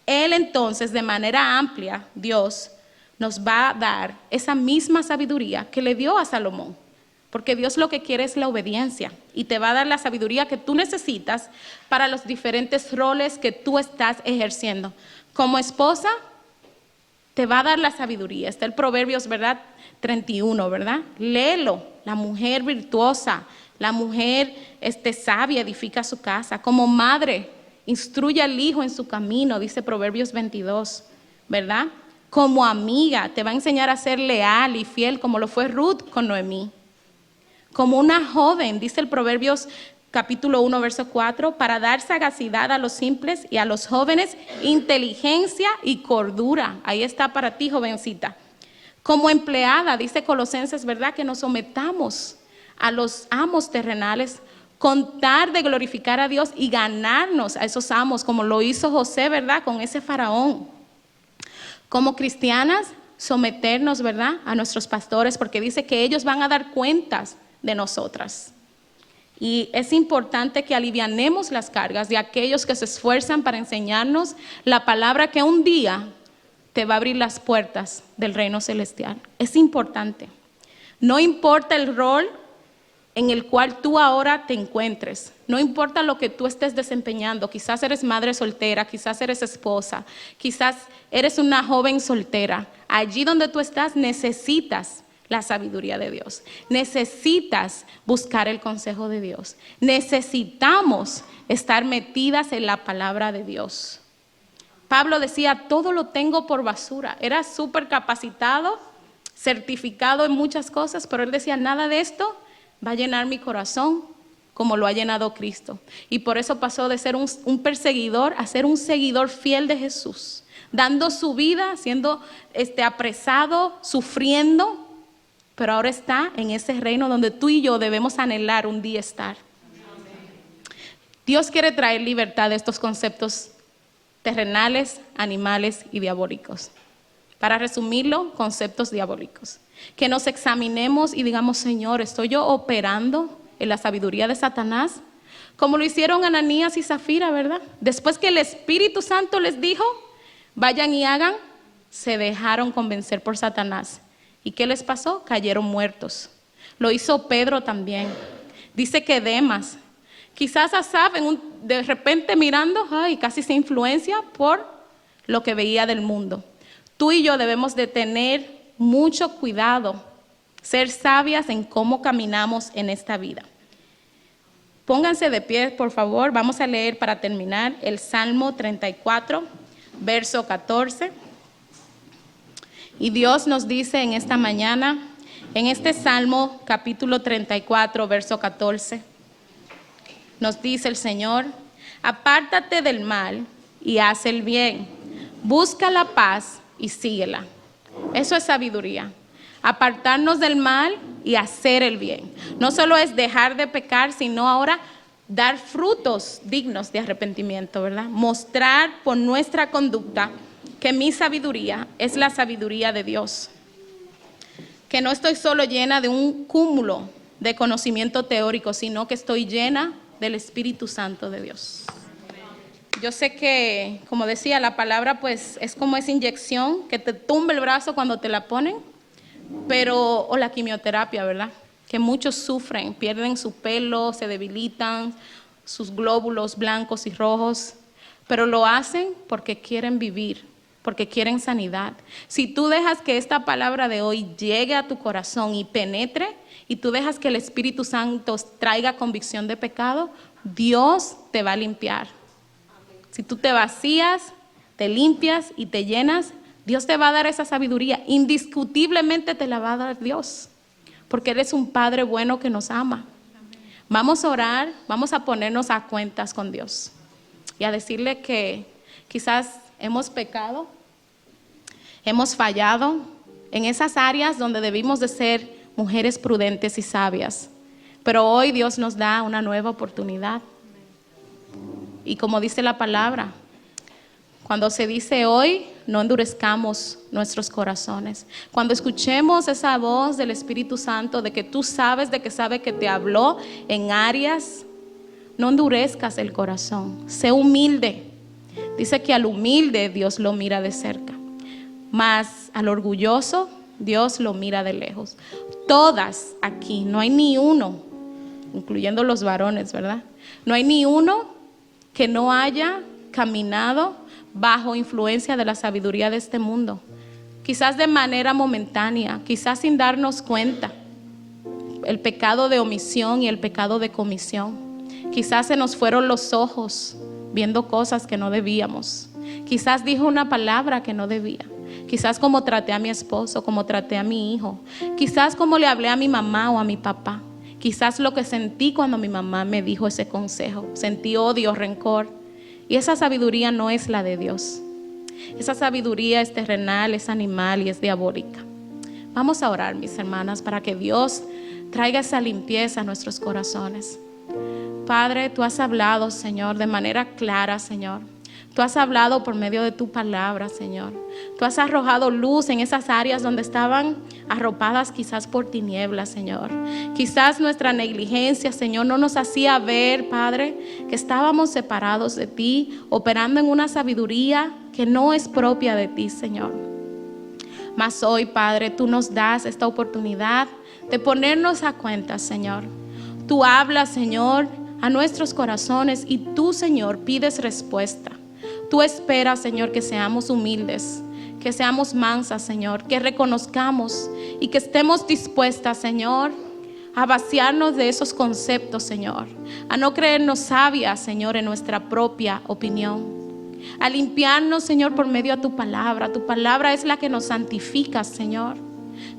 Él entonces, de manera amplia, Dios nos va a dar esa misma sabiduría que le dio a Salomón. Porque Dios lo que quiere es la obediencia y te va a dar la sabiduría que tú necesitas para los diferentes roles que tú estás ejerciendo. Como esposa, te va a dar la sabiduría. Está el Proverbios, ¿verdad? 31, ¿verdad? Léelo. La mujer virtuosa, la mujer sabia edifica su casa. Como madre, instruye al hijo en su camino, dice Proverbios 22, ¿verdad? Como amiga, te va a enseñar a ser leal y fiel, como lo fue Ruth con Noemí. Como una joven, dice el Proverbios capítulo 1, verso 4, para dar sagacidad a los simples y a los jóvenes, inteligencia y cordura. Ahí está para ti, jovencita. Como empleada, dice Colosenses, ¿verdad? Que nos sometamos a los amos terrenales, contar de glorificar a Dios y ganarnos a esos amos, como lo hizo José, ¿verdad? Con ese faraón. Como cristianas, someternos, ¿verdad? A nuestros pastores, porque dice que ellos van a dar cuentas de nosotras. Y es importante que alivianemos las cargas de aquellos que se esfuerzan para enseñarnos la palabra que un día te va a abrir las puertas del reino celestial. Es importante. No importa el rol en el cual tú ahora te encuentres, no importa lo que tú estés desempeñando, quizás eres madre soltera, quizás eres esposa, quizás eres una joven soltera. Allí donde tú estás necesitas la sabiduría de Dios. Necesitas buscar el consejo de Dios. Necesitamos estar metidas en la palabra de Dios. Pablo decía, todo lo tengo por basura. Era súper capacitado, certificado en muchas cosas, pero él decía, nada de esto va a llenar mi corazón como lo ha llenado Cristo. Y por eso pasó de ser un perseguidor a ser un seguidor fiel de Jesús, dando su vida, siendo apresado, sufriendo, pero ahora está en ese reino donde tú y yo debemos anhelar un día estar. Dios quiere traer libertad de estos conceptos terrenales, animales y diabólicos. Para resumirlo, conceptos diabólicos. Que nos examinemos y digamos, Señor, ¿estoy yo operando en la sabiduría de Satanás? Como lo hicieron Ananías y Zafira, ¿verdad? Después que el Espíritu Santo les dijo, vayan y hagan, se dejaron convencer por Satanás. ¿Y qué les pasó? Cayeron muertos. Lo hizo Pedro también. Dice que Demas, quizás Asaf de repente mirando, casi se influencia por lo que veía del mundo. Tú y yo debemos de tener mucho cuidado, ser sabias en cómo caminamos en esta vida. Pónganse de pie, por favor. Vamos a leer para terminar el Salmo 34, verso 14. Y Dios nos dice en esta mañana, en este Salmo capítulo 34, verso 14, nos dice el Señor, apártate del mal y haz el bien, busca la paz y síguela. Eso es sabiduría. Apartarnos del mal y hacer el bien. No solo es dejar de pecar, sino ahora dar frutos dignos de arrepentimiento, ¿verdad? Mostrar por nuestra conducta que mi sabiduría es la sabiduría de Dios. Que no estoy solo llena de un cúmulo de conocimiento teórico, sino que estoy llena del Espíritu Santo de Dios. Yo sé que, como decía, la palabra pues es como esa inyección que te tumba el brazo cuando te la ponen, o la quimioterapia, ¿verdad? Que muchos sufren, pierden su pelo, se debilitan, sus glóbulos blancos y rojos. pero lo hacen porque quieren vivir, porque quieren sanidad. Si tú dejas que esta palabra de hoy llegue a tu corazón y penetre, y tú dejas que el Espíritu Santo traiga convicción de pecado, Dios te va a limpiar. Si tú te vacías, te limpias y te llenas, Dios te va a dar esa sabiduría. Indiscutiblemente te la va a dar Dios, porque eres un Padre bueno que nos ama. Vamos a orar, vamos a ponernos a cuentas con Dios y a decirle que quizás hemos pecado, hemos fallado en esas áreas donde debimos de ser mujeres prudentes y sabias. Pero hoy Dios nos da una nueva oportunidad. Y como dice la palabra, cuando se dice hoy, no endurezcamos nuestros corazones. Cuando escuchemos esa voz del Espíritu Santo de que tú sabes, de que sabe que te habló en áreas, no endurezcas el corazón. Sé humilde. Dice que al humilde Dios lo mira de cerca, mas al orgulloso Dios lo mira de lejos. Todas aquí, no hay ni uno, incluyendo los varones, ¿verdad? No hay ni uno que no haya caminado bajo influencia de la sabiduría de este mundo. Quizás de manera momentánea, quizás sin darnos cuenta. El pecado de omisión y el pecado de comisión. Quizás se nos fueron los ojos viendo cosas que no debíamos. Quizás dijo una palabra que no debía. Quizás como traté a mi esposo, como traté a mi hijo. Quizás como le hablé a mi mamá o a mi papá. Quizás lo que sentí cuando mi mamá me dijo ese consejo. Sentí odio, rencor. Y esa sabiduría no es la de Dios. Esa sabiduría es terrenal, es animal y es diabólica. Vamos a orar, mis hermanas, para que Dios traiga esa limpieza a nuestros corazones. Padre, tú has hablado, Señor, de manera clara, Señor. Tú has hablado por medio de tu palabra, Señor. Tú has arrojado luz en esas áreas donde estaban arropadas quizás por tinieblas, Señor. Quizás nuestra negligencia, Señor, no nos hacía ver, Padre, que estábamos separados de ti, operando en una sabiduría que no es propia de ti, Señor. Mas hoy, Padre, tú nos das esta oportunidad de ponernos a cuenta, Señor. Tú hablas, Señor, a nuestros corazones y tú, Señor, pides respuesta. Tú esperas, Señor, que seamos humildes, que seamos mansas, Señor, que reconozcamos y que estemos dispuestas, Señor, a vaciarnos de esos conceptos, Señor, a no creernos sabias, Señor, en nuestra propia opinión, a limpiarnos, Señor, por medio de tu palabra. Tu palabra es la que nos santifica, Señor.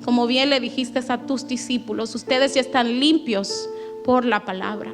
Como bien le dijiste a tus discípulos, ustedes ya están limpios por la palabra.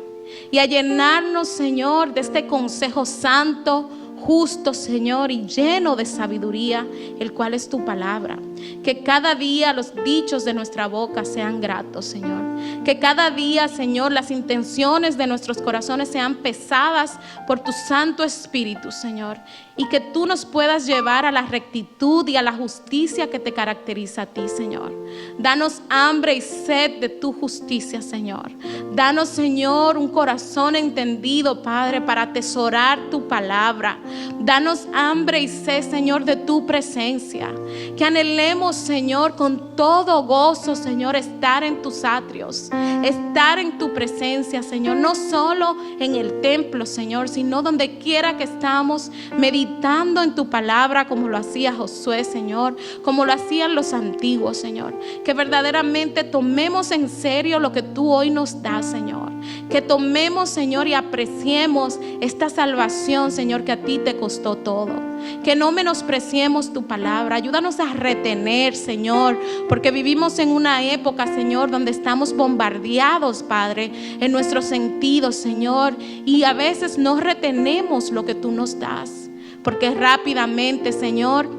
Y a llenarnos, Señor, de este consejo santo, justo, Señor, y lleno de sabiduría, el cual es tu palabra. Que cada día los dichos de nuestra boca sean gratos, Señor. Que cada día, Señor, las intenciones de nuestros corazones sean pesadas por tu Santo Espíritu, Señor. Y que tú nos puedas llevar a la rectitud y a la justicia que te caracteriza a ti, Señor. Danos hambre y sed de tu justicia, Señor. Danos, Señor, un corazón entendido, Padre, para atesorar tu palabra. Danos hambre y sed, Señor, de tu presencia. Que anhelemos, Señor, con todo gozo, Señor, estar en tus atrios, estar en tu presencia, Señor. No solo en el templo, Señor, sino donde quiera que estamos, meditando en tu palabra como lo hacía Josué, Señor, como lo hacían los antiguos, Señor. Que verdaderamente tomemos en serio lo que tú hoy nos das, Señor. Que tomemos, Señor, y apreciemos esta salvación, Señor, que a ti te costó todo. Que no menospreciemos tu palabra. Ayúdanos a retener, Señor, porque vivimos en una época, Señor, donde estamos bombardeados, Padre, en nuestros sentidos, Señor, y a veces no retenemos lo que tú nos das, porque rápidamente, Señor,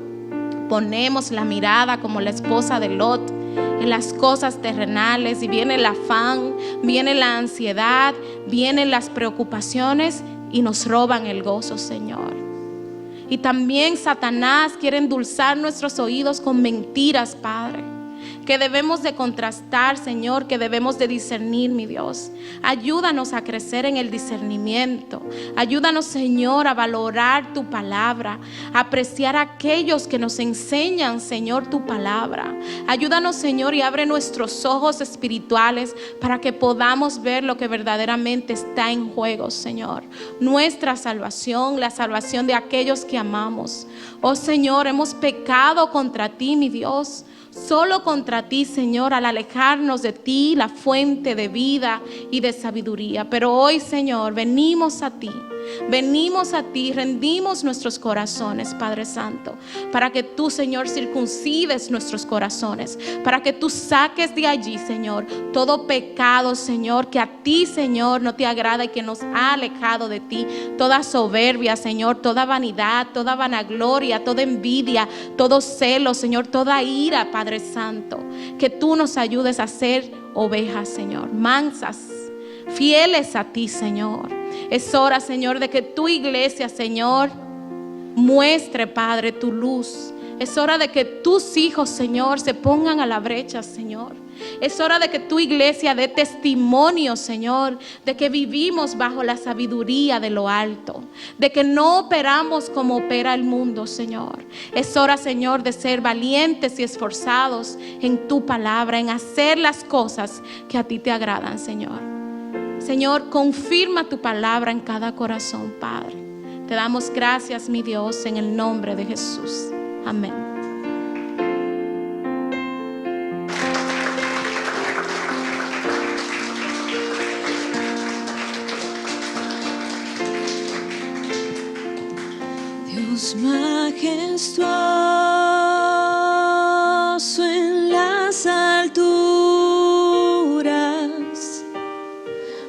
ponemos la mirada como la esposa de Lot en las cosas terrenales, y viene el afán, viene la ansiedad, vienen las preocupaciones y nos roban el gozo, Señor. Y también Satanás quiere endulzar nuestros oídos con mentiras, Padre. que debemos de contrastar, Señor, que debemos de discernir, mi Dios. Ayúdanos a crecer en el discernimiento. Ayúdanos, Señor, a valorar tu palabra, a apreciar a aquellos que nos enseñan, Señor, tu palabra. Ayúdanos, Señor, y abre nuestros ojos espirituales para que podamos ver lo que verdaderamente está en juego, Señor. Nuestra salvación, la salvación de aquellos que amamos. Oh Señor, hemos pecado contra ti, mi Dios. Solo contra ti, Señor, al alejarnos de ti, la fuente de vida y de sabiduría. Pero hoy, Señor, venimos a ti. Venimos a ti, rendimos nuestros corazones, Padre Santo, para que tú, Señor, circuncides nuestros corazones, para que tú saques de allí, Señor, todo pecado, Señor, que a ti, Señor, no te agrada y que nos ha alejado de ti, toda soberbia, Señor, toda vanidad, toda vanagloria, toda envidia, todo celo, Señor, toda ira, Padre Santo, que tú nos ayudes a ser ovejas, Señor, mansas, fieles a ti, Señor. Es hora, Señor, de que tu iglesia, Señor, muestre, Padre, tu luz. Es hora de que tus hijos, Señor, se pongan a la brecha, Señor. Es hora de que tu iglesia dé testimonio, Señor, de que vivimos bajo la sabiduría de lo alto, de que no operamos como opera el mundo, Señor. Es hora, Señor, de ser valientes y esforzados en tu palabra, en hacer las cosas que a ti te agradan, Señor. Señor, confirma tu palabra en cada corazón, Padre. Te damos gracias, mi Dios, en el nombre de Jesús. Amén. Dios majestuoso en las alturas,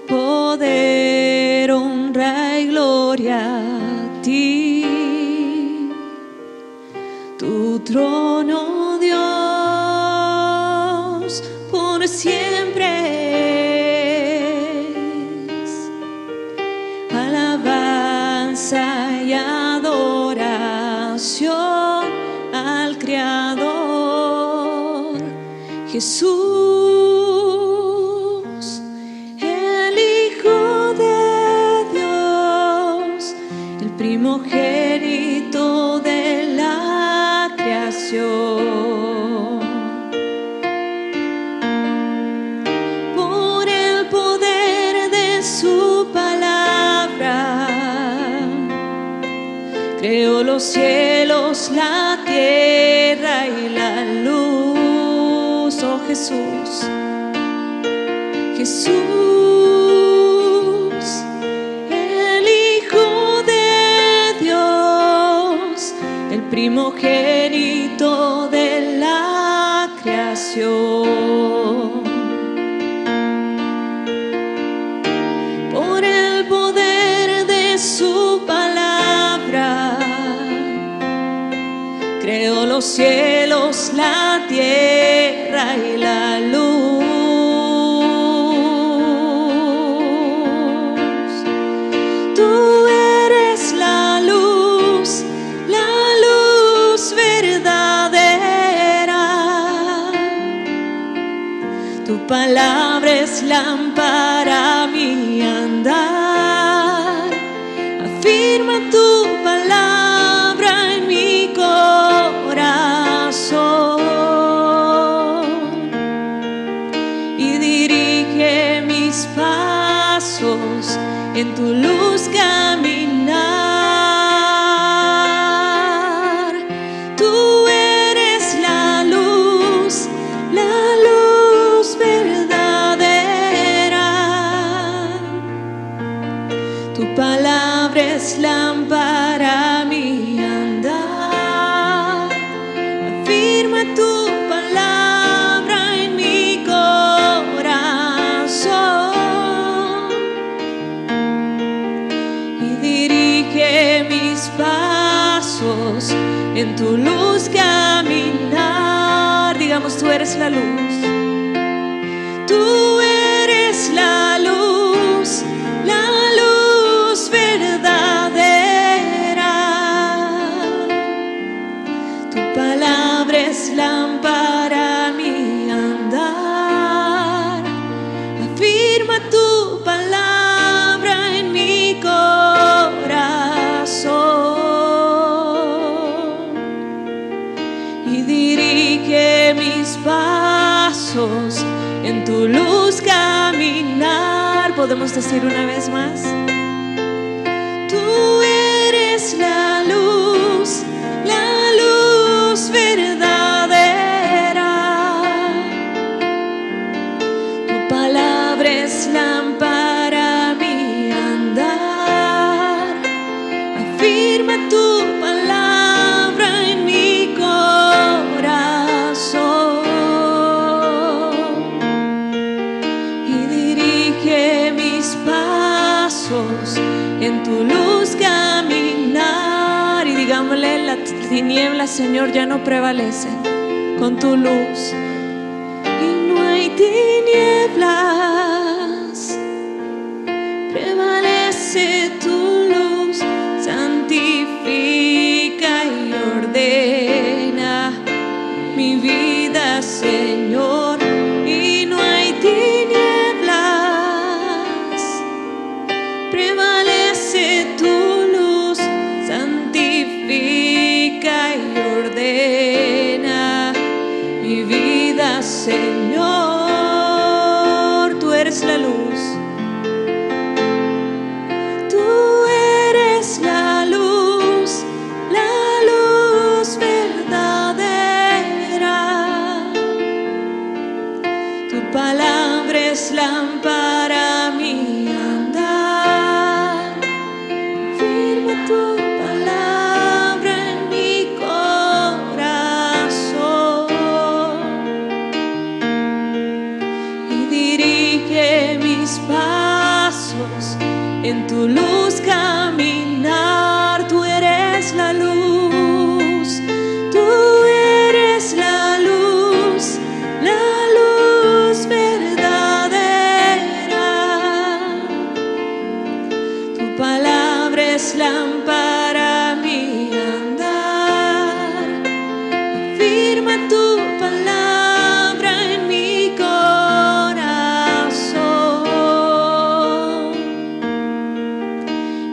poder, honra y gloria a ti. Tu trono, Dios, por siempre es. Alabanza y adoración al Creador, Jesús. Primogénito de la creación, por el poder de su palabra, creó los cielos, la tierra y la luz. Oh Jesús, Jesús. Primogénito de la creación, por el poder de su palabra, creó los cielos, la tierra y la luz. Tú eres la luz verdadera. Tu palabra es lámpara a mi andar. Afirma tu palabra en mi corazón y dirige mis pasos en tu luz caminar. Palabra es lámpara a mi andar. Afirma tu palabra en mi corazón y dirige mis pasos en tu luz caminar. Digamos, tú eres la luz. Tú eres la luz, la luz verdadera. Tu palabra es lámpara a mi en tu luz caminar. Podemos decir una vez más. Tú eres la luz verdadera. Tu palabra es lámpara a mi andar. Afirma tu palabra en mi corazón y dirige mis pasos en tu luz caminar. Y digámosle, las tinieblas, Señor, ya no prevalecen con tu luz. Y no hay tinieblas, prevalece tu luz, santifica y ordena mi vida, Señor. Y no hay tinieblas, prevalece tu luz, santifica y ordena mi vida, Señor. Tú eres la luz. Tú eres la luz verdadera. Tu palabra es lámpara a mi andar. Firma tu palabra en mi corazón y dirige mis pasos en tu luz caminar. Tú eres la luz, tú eres la luz verdadera. Tu palabra es lámpara a mi andar. Firma tu palabra en mi corazón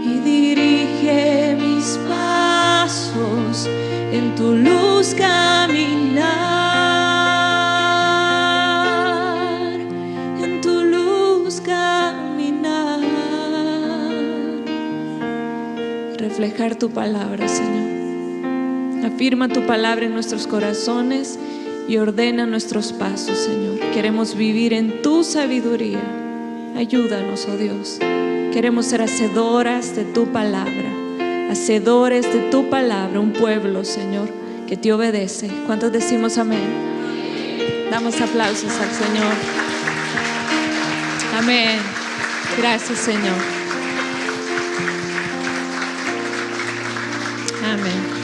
y dirige mis pasos en tu luz caminar, en tu luz caminar. Reflejar tu palabra, Señor. Afirma tu palabra en nuestros corazones y ordena nuestros pasos, Señor. Queremos vivir en tu sabiduría. Ayúdanos, oh Dios. Queremos ser hacedoras de tu palabra, hacedores de tu palabra, un pueblo, Señor, que te obedece. ¿Cuántos decimos amén? Damos aplausos al Señor. Amén. Gracias, Señor. Amén.